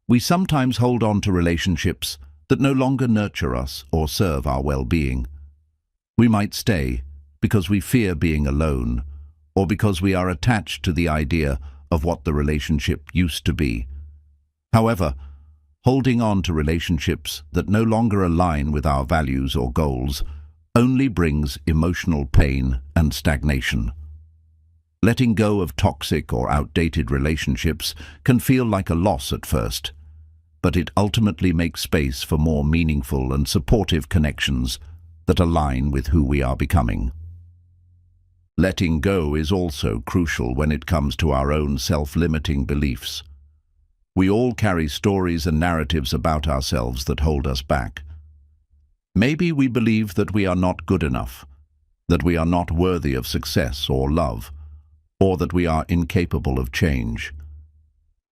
we sometimes hold on to relationships that no longer nurture us or serve our well-being. We might stay because we fear being alone, or because we are attached to the idea of what the relationship used to be. However, holding on to relationships that no longer align with our values or goals only brings emotional pain and stagnation. Letting go of toxic or outdated relationships can feel like a loss at first, but it ultimately makes space for more meaningful and supportive connections that align with who we are becoming. Letting go is also crucial when it comes to our own self-limiting beliefs. We all carry stories and narratives about ourselves that hold us back. Maybe we believe that we are not good enough, that we are not worthy of success or love, or that we are incapable of change.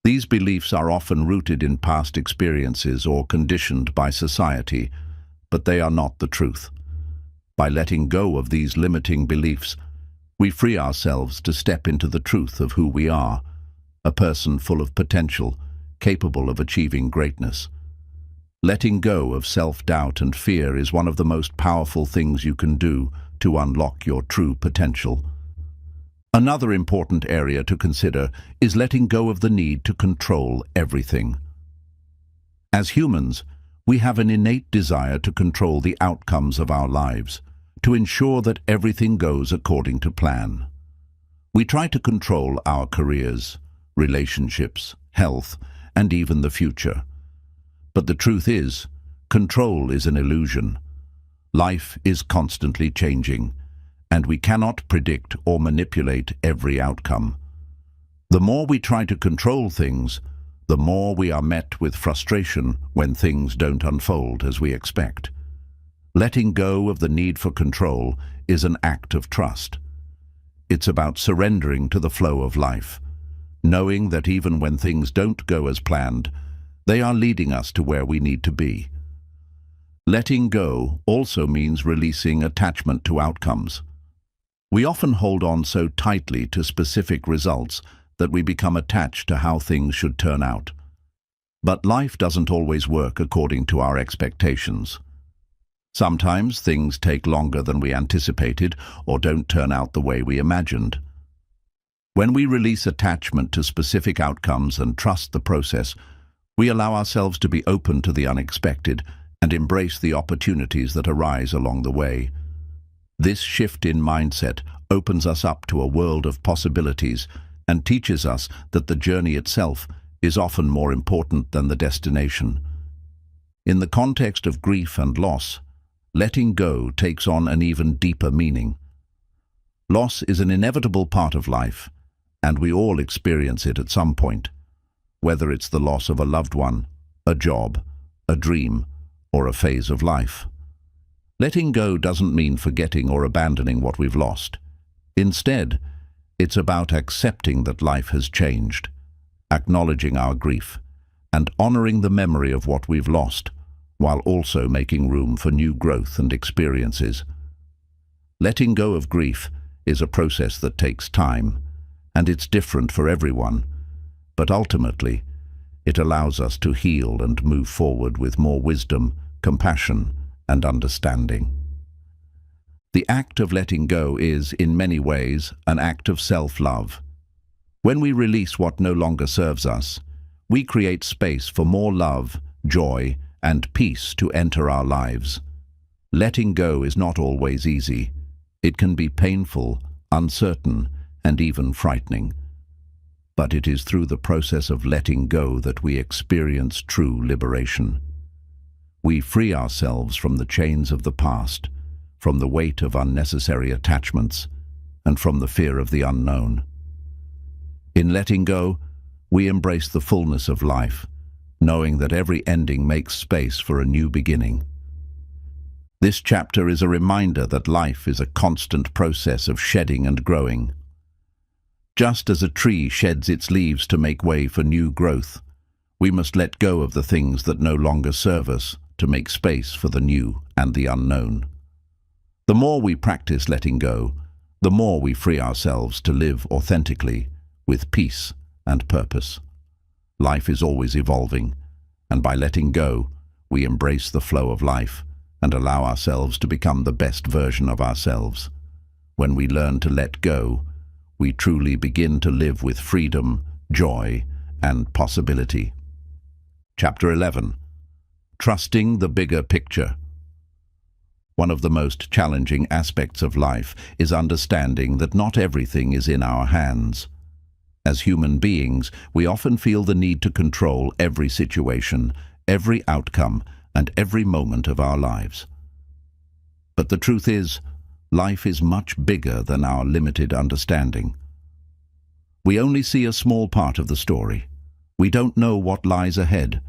These beliefs are often rooted in past experiences or conditioned by society, but they are not the truth. By letting go of these limiting beliefs, we free ourselves to step into the truth of who we are, a person full of potential, capable of achieving greatness. Letting go of self-doubt and fear is one of the most powerful things you can do to unlock your true potential. Another important area to consider is letting go of the need to control everything. As humans, we have an innate desire to control the outcomes of our lives, to ensure that everything goes according to plan. We try to control our careers, relationships, health, and even the future. But the truth is, control is an illusion. Life is constantly changing, and we cannot predict or manipulate every outcome. The more we try to control things, the more we are met with frustration when things don't unfold as we expect. Letting go of the need for control is an act of trust. It's about surrendering to the flow of life, knowing that even when things don't go as planned, they are leading us to where we need to be. Letting go also means releasing attachment to outcomes. We often hold on so tightly to specific results that we become attached to how things should turn out. But life doesn't always work according to our expectations. Sometimes things take longer than we anticipated or don't turn out the way we imagined. When we release attachment to specific outcomes and trust the process, we allow ourselves to be open to the unexpected and embrace the opportunities that arise along the way. This shift in mindset opens us up to a world of possibilities and teaches us that the journey itself is often more important than the destination. In the context of grief and loss, letting go takes on an even deeper meaning. Loss is an inevitable part of life, and we all experience it at some point, whether it's the loss of a loved one, a job, a dream, or a phase of life. Letting go doesn't mean forgetting or abandoning what we've lost. Instead, it's about accepting that life has changed, acknowledging our grief, and honoring the memory of what we've lost, while also making room for new growth and experiences. Letting go of grief is a process that takes time, and it's different for everyone, but ultimately, it allows us to heal and move forward with more wisdom, compassion, and understanding. The act of letting go is, in many ways, an act of self-love. When we release what no longer serves us, we create space for more love, joy, and peace to enter our lives. Letting go is not always easy. It can be painful, uncertain, and even frightening. But it is through the process of letting go that we experience true liberation. We free ourselves from the chains of the past, from the weight of unnecessary attachments, and from the fear of the unknown. In letting go, we embrace the fullness of life, knowing that every ending makes space for a new beginning. This chapter is a reminder that life is a constant process of shedding and growing. Just as a tree sheds its leaves to make way for new growth, we must let go of the things that no longer serve us to make space for the new and the unknown. The more we practice letting go, the more we free ourselves to live authentically, with peace and purpose. Life is always evolving, and by letting go, we embrace the flow of life and allow ourselves to become the best version of ourselves. When we learn to let go, we truly begin to live with freedom, joy, and possibility. Chapter 11. Trusting the bigger picture. One of the most challenging aspects of life is understanding that not everything is in our hands. As human beings, we often feel the need to control every situation, every outcome, and every moment of our lives. But the truth is, life is much bigger than our limited understanding. We only see a small part of the story. We don't know what lies ahead,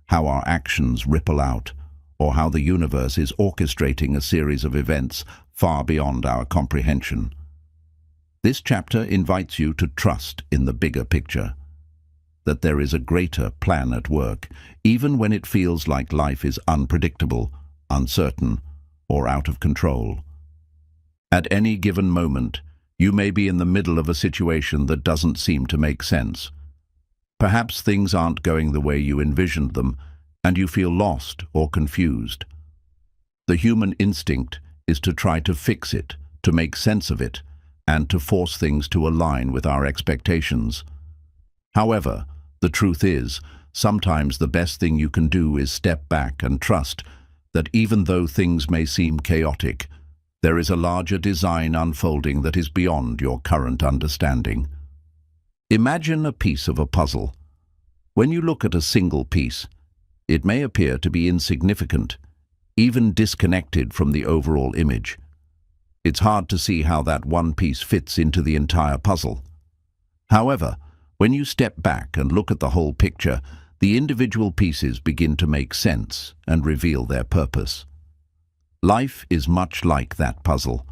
how our actions ripple out, or how the universe is orchestrating a series of events far beyond our comprehension. This chapter invites you to trust in the bigger picture, that there is a greater plan at work, even when it feels like life is unpredictable, uncertain, or out of control. At any given moment, you may be in the middle of a situation that doesn't seem to make sense. Perhaps things aren't going the way you envisioned them, and you feel lost or confused. The human instinct is to try to fix it, to make sense of it, and to force things to align with our expectations. However, the truth is, sometimes the best thing you can do is step back and trust that even though things may seem chaotic, there is a larger design unfolding that is beyond your current understanding. Imagine a piece of a puzzle. When you look at a single piece, it may appear to be insignificant, even disconnected from the overall image. It's hard to see how that one piece fits into the entire puzzle. However, when you step back and look at the whole picture, the individual pieces begin to make sense and reveal their purpose. Life is much like that puzzle.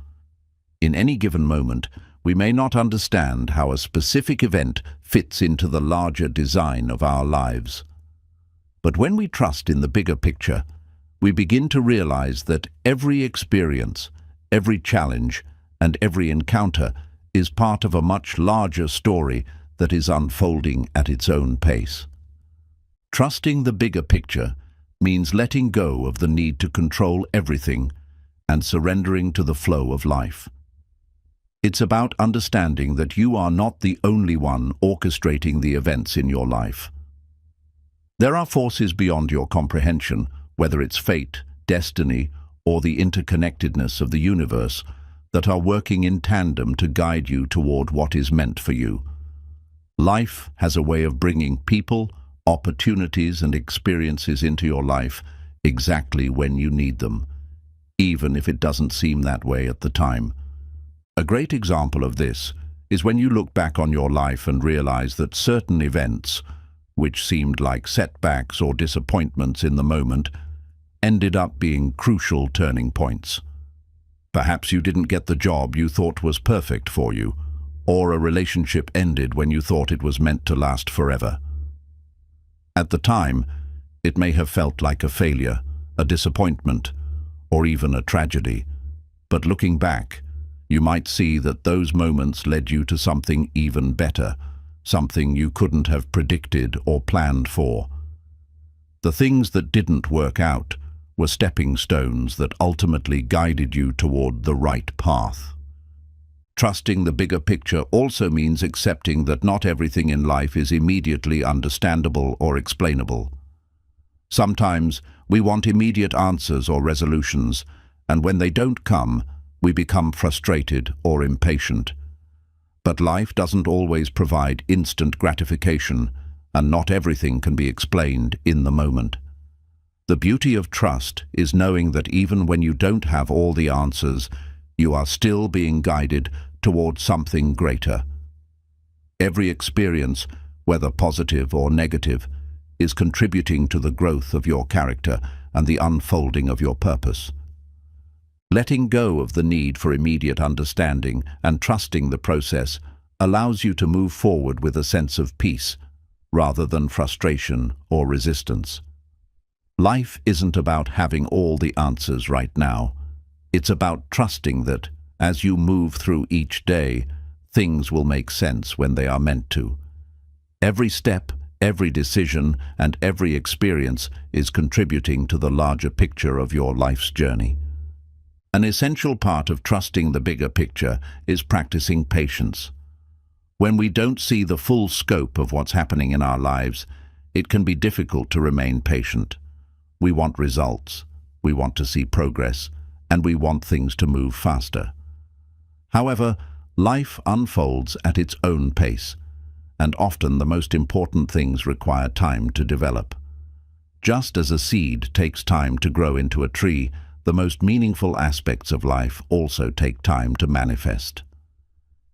In any given moment, we may not understand how a specific event fits into the larger design of our lives. But when we trust in the bigger picture, we begin to realize that every experience, every challenge, and every encounter is part of a much larger story that is unfolding at its own pace. Trusting the bigger picture means letting go of the need to control everything and surrendering to the flow of life. It's about understanding that you are not the only one orchestrating the events in your life. There are forces beyond your comprehension, whether it's fate, destiny, or the interconnectedness of the universe, that are working in tandem to guide you toward what is meant for you. Life has a way of bringing people, opportunities, and experiences into your life exactly when you need them, even if it doesn't seem that way at the time. A great example of this is when you look back on your life and realize that certain events, which seemed like setbacks or disappointments in the moment, ended up being crucial turning points. Perhaps you didn't get the job you thought was perfect for you, or a relationship ended when you thought it was meant to last forever. At the time, it may have felt like a failure, a disappointment, or even a tragedy. But looking back, you might see that those moments led you to something even better, something you couldn't have predicted or planned for. The things that didn't work out were stepping stones that ultimately guided you toward the right path. Trusting the bigger picture also means accepting that not everything in life is immediately understandable or explainable. Sometimes we want immediate answers or resolutions, and when they don't come, we become frustrated or impatient. But life doesn't always provide instant gratification, and not everything can be explained in the moment. The beauty of trust is knowing that even when you don't have all the answers, you are still being guided towards something greater. Every experience, whether positive or negative, is contributing to the growth of your character and the unfolding of your purpose. Letting go of the need for immediate understanding and trusting the process allows you to move forward with a sense of peace, rather than frustration or resistance. Life isn't about having all the answers right now. It's about trusting that, as you move through each day, things will make sense when they are meant to. Every step, every decision, and every experience is contributing to the larger picture of your life's journey. An essential part of trusting the bigger picture is practicing patience. When we don't see the full scope of what's happening in our lives, it can be difficult to remain patient. We want results, we want to see progress, and we want things to move faster. However, life unfolds at its own pace, and often the most important things require time to develop. Just as a seed takes time to grow into a tree, the most meaningful aspects of life also take time to manifest.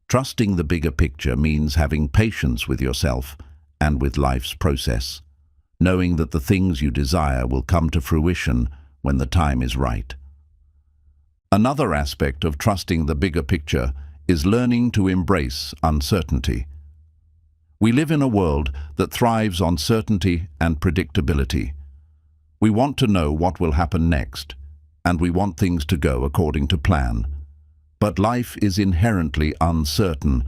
Trusting the bigger picture means having patience with yourself and with life's process, knowing that the things you desire will come to fruition when the time is right. Another aspect of trusting the bigger picture is learning to embrace uncertainty. We live in a world that thrives on certainty and predictability. We want to know what will happen next, and we want things to go according to plan. But life is inherently uncertain,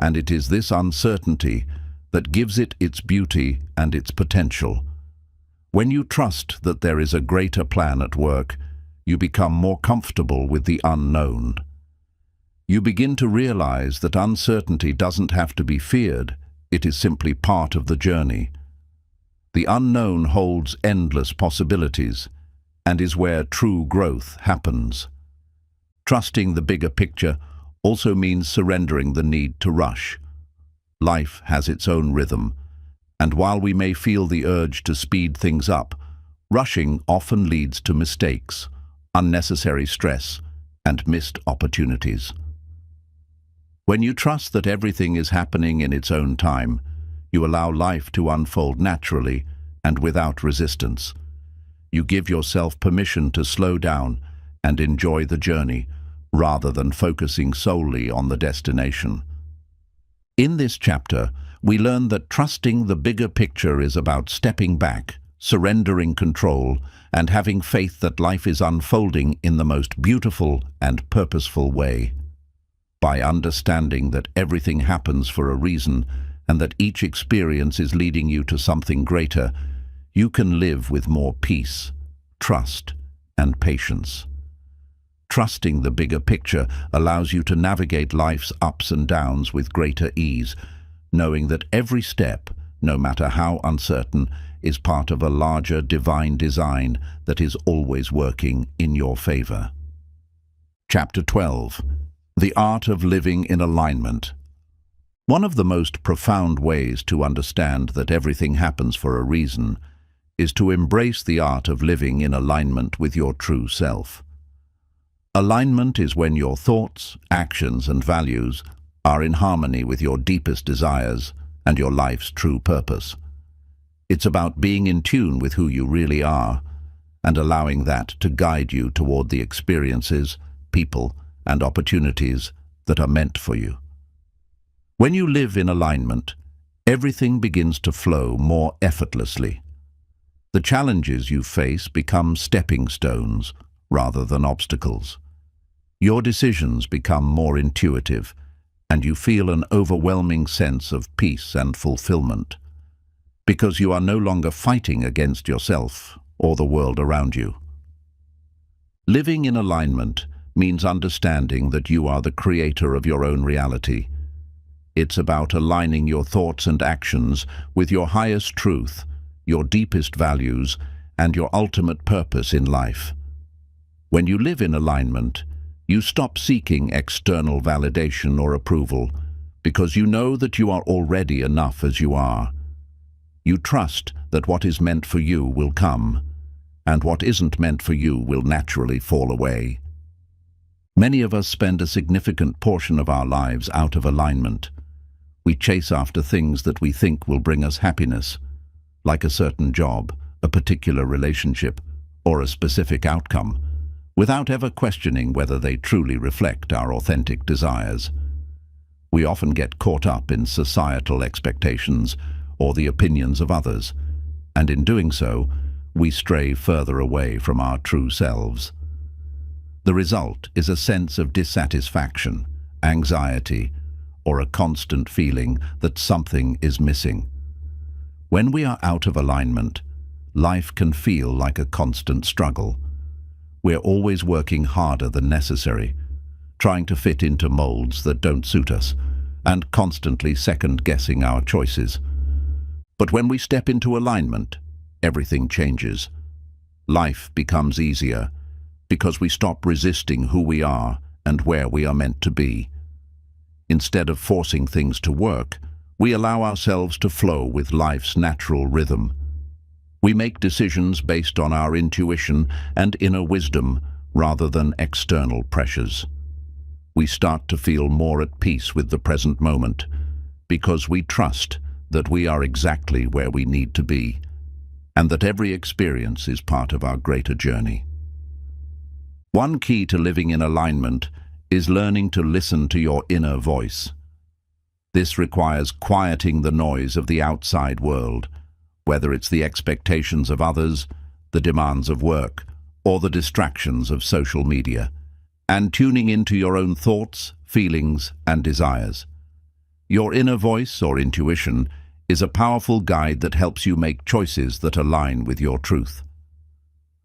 and it is this uncertainty that gives it its beauty and its potential. When you trust that there is a greater plan at work, you become more comfortable with the unknown. You begin to realize that uncertainty doesn't have to be feared, it is simply part of the journey. The unknown holds endless possibilities, and is where true growth happens. Trusting the bigger picture also means surrendering the need to rush. Life has its own rhythm, and while we may feel the urge to speed things up, rushing often leads to mistakes, unnecessary stress, and missed opportunities. When you trust that everything is happening in its own time, you allow life to unfold naturally and without resistance. You give yourself permission to slow down and enjoy the journey, rather than focusing solely on the destination. In this chapter, we learn that trusting the bigger picture is about stepping back, surrendering control, and having faith that life is unfolding in the most beautiful and purposeful way. By understanding that everything happens for a reason and that each experience is leading you to something greater, you can live with more peace, trust, and patience. Trusting the bigger picture allows you to navigate life's ups and downs with greater ease, knowing that every step, no matter how uncertain, is part of a larger divine design that is always working in your favor. Chapter 12. The Art of Living in Alignment. One of the most profound ways to understand that everything happens for a reason is to embrace the art of living in alignment with your true self. Alignment is when your thoughts, actions, and values are in harmony with your deepest desires and your life's true purpose. It's about being in tune with who you really are and allowing that to guide you toward the experiences, people, and opportunities that are meant for you. When you live in alignment, everything begins to flow more effortlessly. The challenges you face become stepping stones rather than obstacles. Your decisions become more intuitive, and you feel an overwhelming sense of peace and fulfillment, because you are no longer fighting against yourself or the world around you. Living in alignment means understanding that you are the creator of your own reality. It's about aligning your thoughts and actions with your highest truth, your deepest values, and your ultimate purpose in life. When you live in alignment, you stop seeking external validation or approval because you know that you are already enough as you are. You trust that what is meant for you will come, and what isn't meant for you will naturally fall away. Many of us spend a significant portion of our lives out of alignment. We chase after things that we think will bring us happiness, like a certain job, a particular relationship, or a specific outcome, without ever questioning whether they truly reflect our authentic desires. We often get caught up in societal expectations or the opinions of others, and in doing so, we stray further away from our true selves. The result is a sense of dissatisfaction, anxiety, or a constant feeling that something is missing. When we are out of alignment, life can feel like a constant struggle. We're always working harder than necessary, trying to fit into molds that don't suit us, and constantly second-guessing our choices. But when we step into alignment, everything changes. Life becomes easier because we stop resisting who we are and where we are meant to be. Instead of forcing things to work, we allow ourselves to flow with life's natural rhythm. We make decisions based on our intuition and inner wisdom rather than external pressures. We start to feel more at peace with the present moment because we trust that we are exactly where we need to be and that every experience is part of our greater journey. One key to living in alignment is learning to listen to your inner voice. This requires quieting the noise of the outside world, whether it's the expectations of others, the demands of work, or the distractions of social media, and tuning into your own thoughts, feelings, and desires. Your inner voice or intuition is a powerful guide that helps you make choices that align with your truth.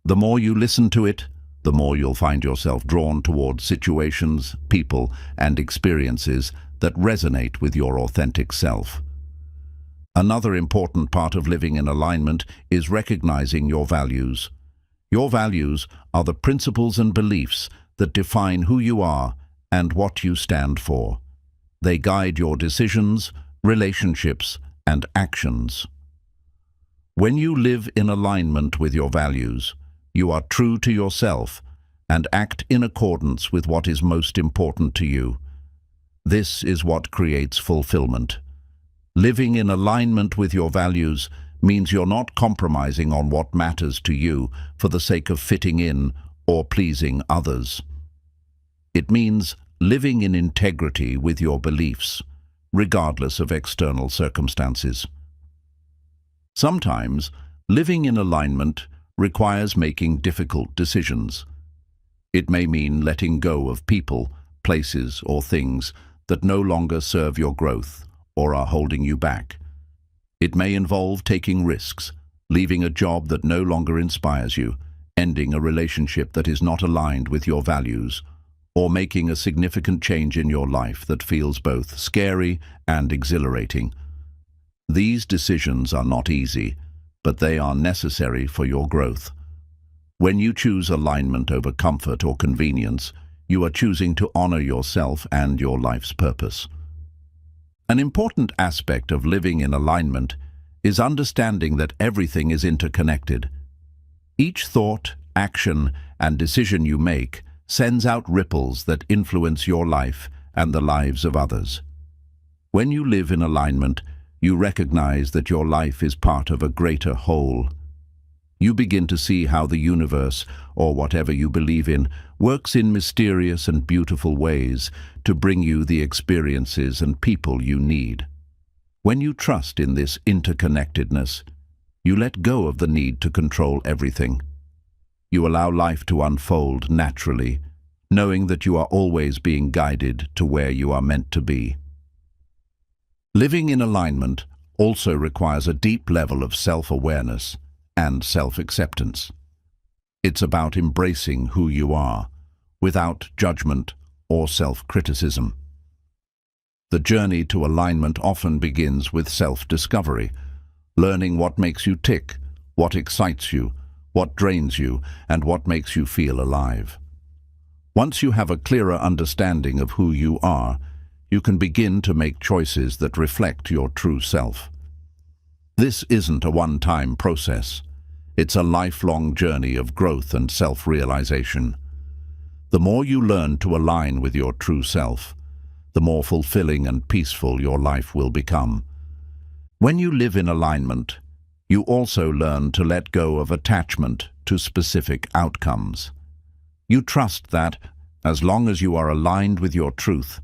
The more you listen to it, the more you'll find yourself drawn towards situations, people, and experiences that resonate with your authentic self. Another important part of living in alignment is recognizing your values. Your values are the principles and beliefs that define who you are and what you stand for. They guide your decisions, relationships, and actions. When you live in alignment with your values, you are true to yourself and act in accordance with what is most important to you. This is what creates fulfillment. Living in alignment with your values means you're not compromising on what matters to you for the sake of fitting in or pleasing others. It means living in integrity with your beliefs, regardless of external circumstances. Sometimes, living in alignment requires making difficult decisions. It may mean letting go of people, places, or things that no longer serve your growth or are holding you back. It may involve taking risks, leaving a job that no longer inspires you, ending a relationship that is not aligned with your values, or making a significant change in your life that feels both scary and exhilarating. These decisions are not easy, but they are necessary for your growth. When you choose alignment over comfort or convenience, you are choosing to honor yourself and your life's purpose. An important aspect of living in alignment is understanding that everything is interconnected. Each thought, action, and decision you make sends out ripples that influence your life and the lives of others. When you live in alignment, you recognize that your life is part of a greater whole. You begin to see how the universe, or whatever you believe in, works in mysterious and beautiful ways to bring you the experiences and people you need. When you trust in this interconnectedness, you let go of the need to control everything. You allow life to unfold naturally, knowing that you are always being guided to where you are meant to be. Living in alignment also requires a deep level of self-awareness and self-acceptance. It's about embracing who you are, without judgment or self-criticism. The journey to alignment often begins with self-discovery, learning what makes you tick, what excites you, what drains you, and what makes you feel alive. Once you have a clearer understanding of who you are, you can begin to make choices that reflect your true self. This isn't a one-time process. It's a lifelong journey of growth and self-realization. The more you learn to align with your true self, the more fulfilling and peaceful your life will become. When you live in alignment, you also learn to let go of attachment to specific outcomes. You trust that, as long as you are aligned with your truth,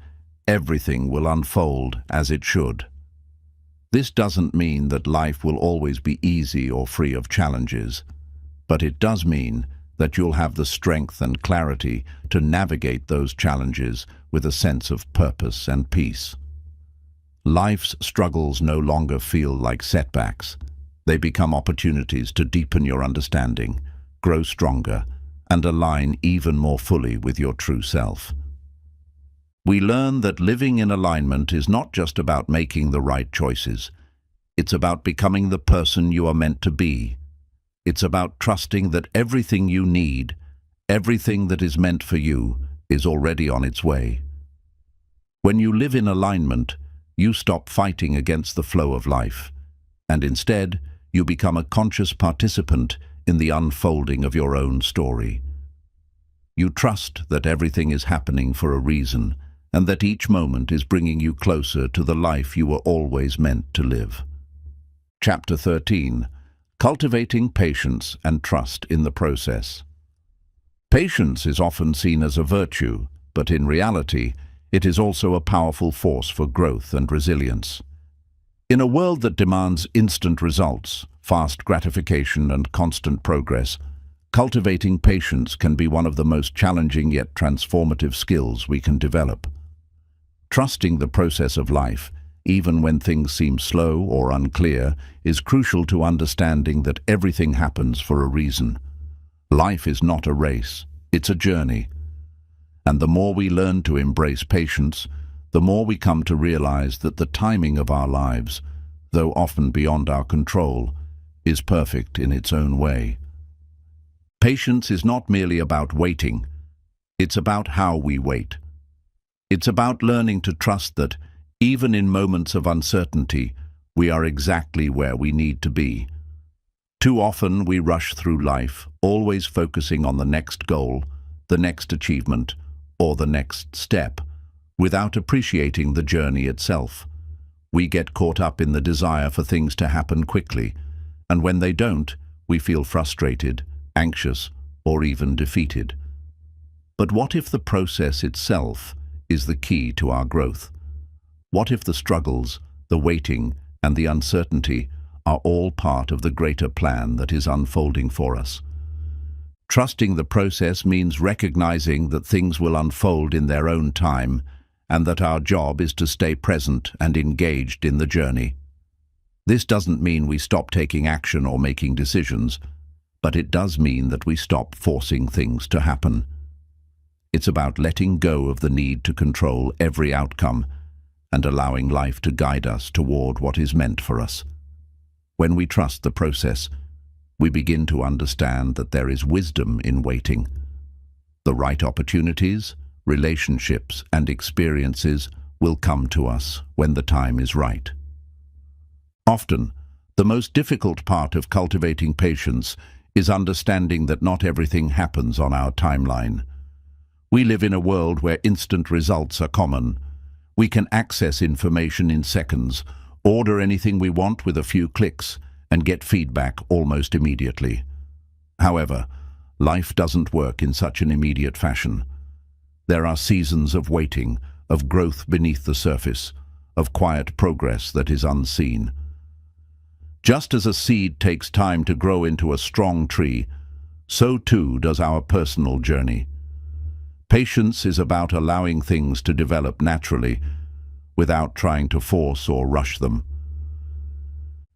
everything will unfold as it should. This doesn't mean that life will always be easy or free of challenges, but it does mean that you'll have the strength and clarity to navigate those challenges with a sense of purpose and peace. Life's struggles no longer feel like setbacks. They become opportunities to deepen your understanding, grow stronger, and align even more fully with your true self. We learn that living in alignment is not just about making the right choices. It's about becoming the person you are meant to be. It's about trusting that everything you need, everything that is meant for you, is already on its way. When you live in alignment, you stop fighting against the flow of life, and instead, you become a conscious participant in the unfolding of your own story. You trust that everything is happening for a reason, and that each moment is bringing you closer to the life you were always meant to live. Chapter 13. Cultivating patience and trust in the process. Patience is often seen as a virtue, but in reality, it is also a powerful force for growth and resilience. In a world that demands instant results, fast gratification, and constant progress, cultivating patience can be one of the most challenging yet transformative skills we can develop. Trusting the process of life, even when things seem slow or unclear, is crucial to understanding that everything happens for a reason. Life is not a race, it's a journey. And the more we learn to embrace patience, the more we come to realize that the timing of our lives, though often beyond our control, is perfect in its own way. Patience is not merely about waiting, it's about how we wait. It's about learning to trust that, even in moments of uncertainty, we are exactly where we need to be. Too often we rush through life, always focusing on the next goal, the next achievement, or the next step, without appreciating the journey itself. We get caught up in the desire for things to happen quickly, and when they don't, we feel frustrated, anxious, or even defeated. But what if the process itself is the key to our growth? What if the struggles, the waiting, and the uncertainty are all part of the greater plan that is unfolding for us? Trusting the process means recognizing that things will unfold in their own time, and that our job is to stay present and engaged in the journey. This doesn't mean we stop taking action or making decisions, but it does mean that we stop forcing things to happen. It's about letting go of the need to control every outcome and allowing life to guide us toward what is meant for us. When we trust the process, we begin to understand that there is wisdom in waiting. The right opportunities, relationships, and experiences will come to us when the time is right. Often, the most difficult part of cultivating patience is understanding that not everything happens on our timeline. We live in a world where instant results are common. We can access information in seconds, order anything we want with a few clicks, and get feedback almost immediately. However, life doesn't work in such an immediate fashion. There are seasons of waiting, of growth beneath the surface, of quiet progress that is unseen. Just as a seed takes time to grow into a strong tree, so too does our personal journey. Patience is about allowing things to develop naturally, without trying to force or rush them.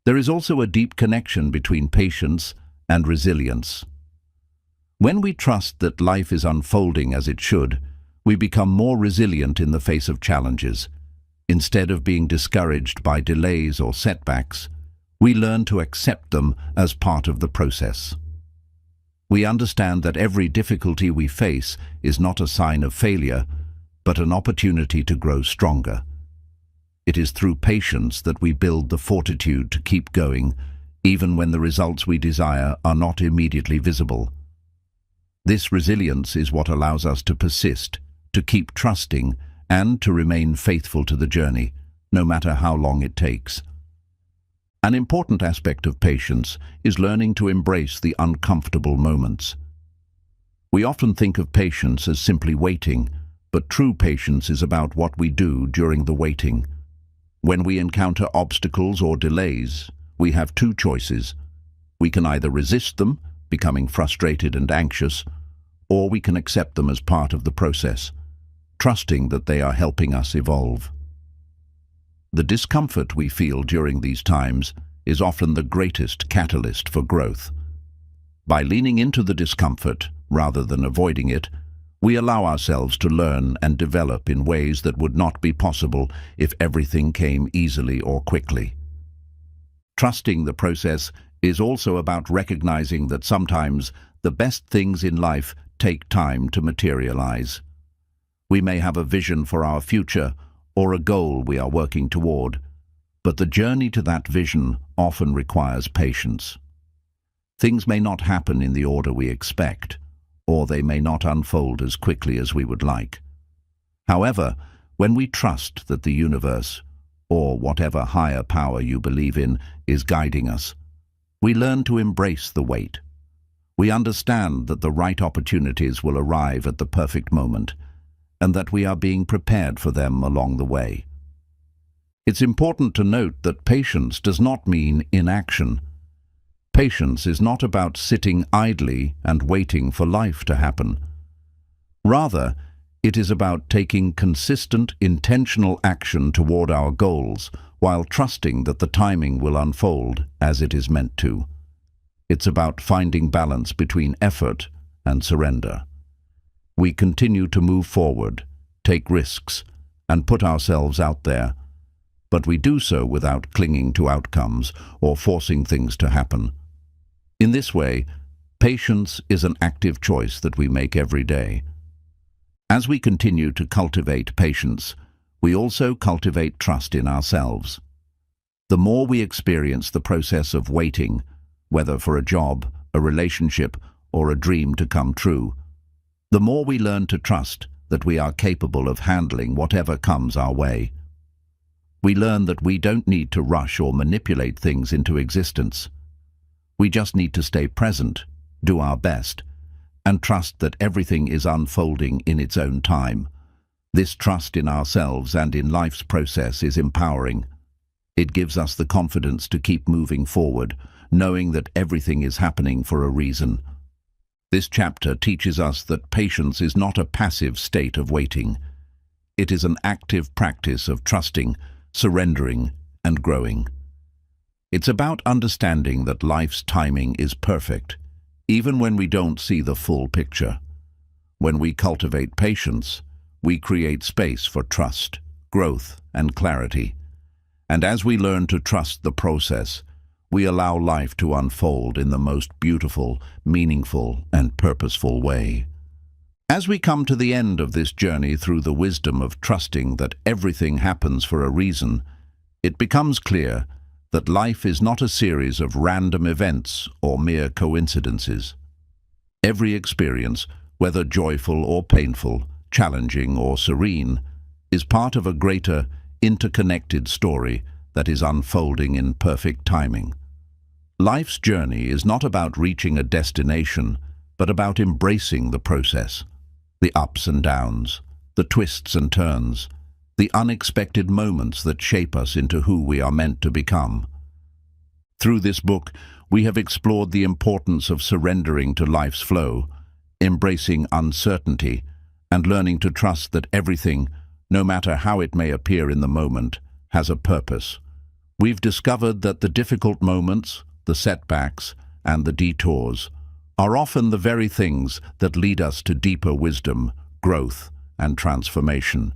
There is also a deep connection between patience and resilience. When we trust that life is unfolding as it should, we become more resilient in the face of challenges. Instead of being discouraged by delays or setbacks, we learn to accept them as part of the process. We understand that every difficulty we face is not a sign of failure, but an opportunity to grow stronger. It is through patience that we build the fortitude to keep going, even when the results we desire are not immediately visible. This resilience is what allows us to persist, to keep trusting, and to remain faithful to the journey, no matter how long it takes. An important aspect of patience is learning to embrace the uncomfortable moments. We often think of patience as simply waiting, but true patience is about what we do during the waiting. When we encounter obstacles or delays, we have two choices. We can either resist them, becoming frustrated and anxious, or we can accept them as part of the process, trusting that they are helping us evolve. The discomfort we feel during these times is often the greatest catalyst for growth. By leaning into the discomfort, rather than avoiding it, We allow ourselves to learn and develop in ways that would not be possible if everything came easily or quickly. Trusting the process is also about recognizing that sometimes the best things in life take time to materialize. We may have a vision for our future or a goal we are working toward, but the journey to that vision often requires patience. Things may not happen in the order we expect, or they may not unfold as quickly as we would like. However, when we trust that the universe, or whatever higher power you believe in, is guiding us, we learn to embrace the wait. We understand that the right opportunities will arrive at the perfect moment, and that we are being prepared for them along the way. It's important to note that patience does not mean inaction. Patience is not about sitting idly and waiting for life to happen. Rather, it is about taking consistent, intentional action toward our goals while trusting that the timing will unfold as it is meant to. It's about finding balance between effort and surrender. We continue to move forward, take risks, and put ourselves out there, but we do so without clinging to outcomes or forcing things to happen. In this way, patience is an active choice that we make every day. As we continue to cultivate patience, we also cultivate trust in ourselves. The more we experience the process of waiting, whether for a job, a relationship, or a dream to come true, the more we learn to trust that we are capable of handling whatever comes our way. We learn that we don't need to rush or manipulate things into existence. We just need to stay present, do our best, and trust that everything is unfolding in its own time. This trust in ourselves and in life's process is empowering. It gives us the confidence to keep moving forward, knowing that everything is happening for a reason. This chapter teaches us that patience is not a passive state of waiting. It is an active practice of trusting, surrendering, and growing. It's about understanding that life's timing is perfect, even when we don't see the full picture. When we cultivate patience, we create space for trust, growth, and clarity. And as we learn to trust the process, we allow life to unfold in the most beautiful, meaningful, and purposeful way. As we come to the end of this journey through the wisdom of trusting that everything happens for a reason, it becomes clear that life is not a series of random events or mere coincidences. Every experience, whether joyful or painful, challenging or serene, is part of a greater, interconnected story that is unfolding in perfect timing. Life's journey is not about reaching a destination, but about embracing the process. The ups and downs, the twists and turns, the unexpected moments that shape us into who we are meant to become. Through this book, we have explored the importance of surrendering to life's flow, embracing uncertainty, and learning to trust that everything, no matter how it may appear in the moment, has a purpose. We've discovered that the difficult moments, the setbacks, and the detours are often the very things that lead us to deeper wisdom, growth, and transformation.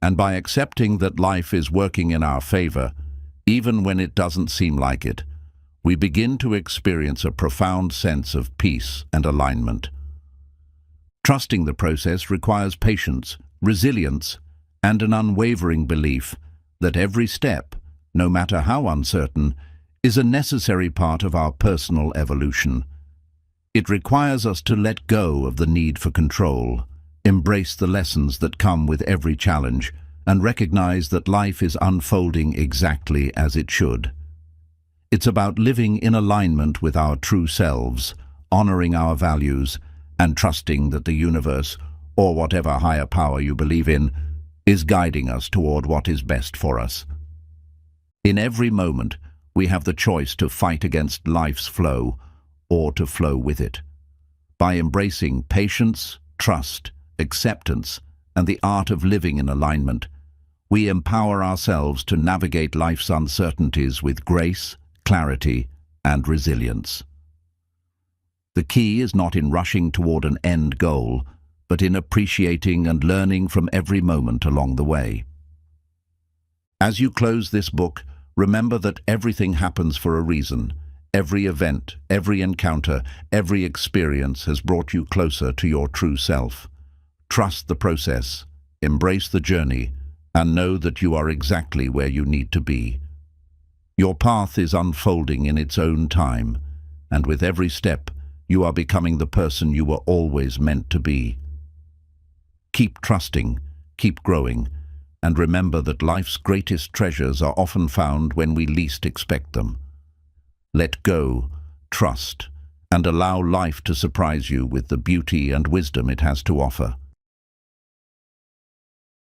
And by accepting that life is working in our favor, even when it doesn't seem like it, we begin to experience a profound sense of peace and alignment. Trusting the process requires patience, resilience, and an unwavering belief that every step, no matter how uncertain, is a necessary part of our personal evolution. It requires us to let go of the need for control, embrace the lessons that come with every challenge, and recognize that life is unfolding exactly as it should. It's about living in alignment with our true selves, honoring our values, and trusting that the universe, or whatever higher power you believe in, is guiding us toward what is best for us. In every moment, we have the choice to fight against life's flow or to flow with it. By embracing patience, trust, acceptance, and the art of living in alignment, we empower ourselves to navigate life's uncertainties with grace, clarity, and resilience. The key is not in rushing toward an end goal, but in appreciating and learning from every moment along the way. As you close this book, remember that everything happens for a reason. Every event, every encounter, every experience has brought you closer to your true self. Trust the process, embrace the journey, and know that you are exactly where you need to be. Your path is unfolding in its own time, and with every step, you are becoming the person you were always meant to be. Keep trusting, keep growing, and remember that life's greatest treasures are often found when we least expect them. Let go, trust, and allow life to surprise you with the beauty and wisdom it has to offer.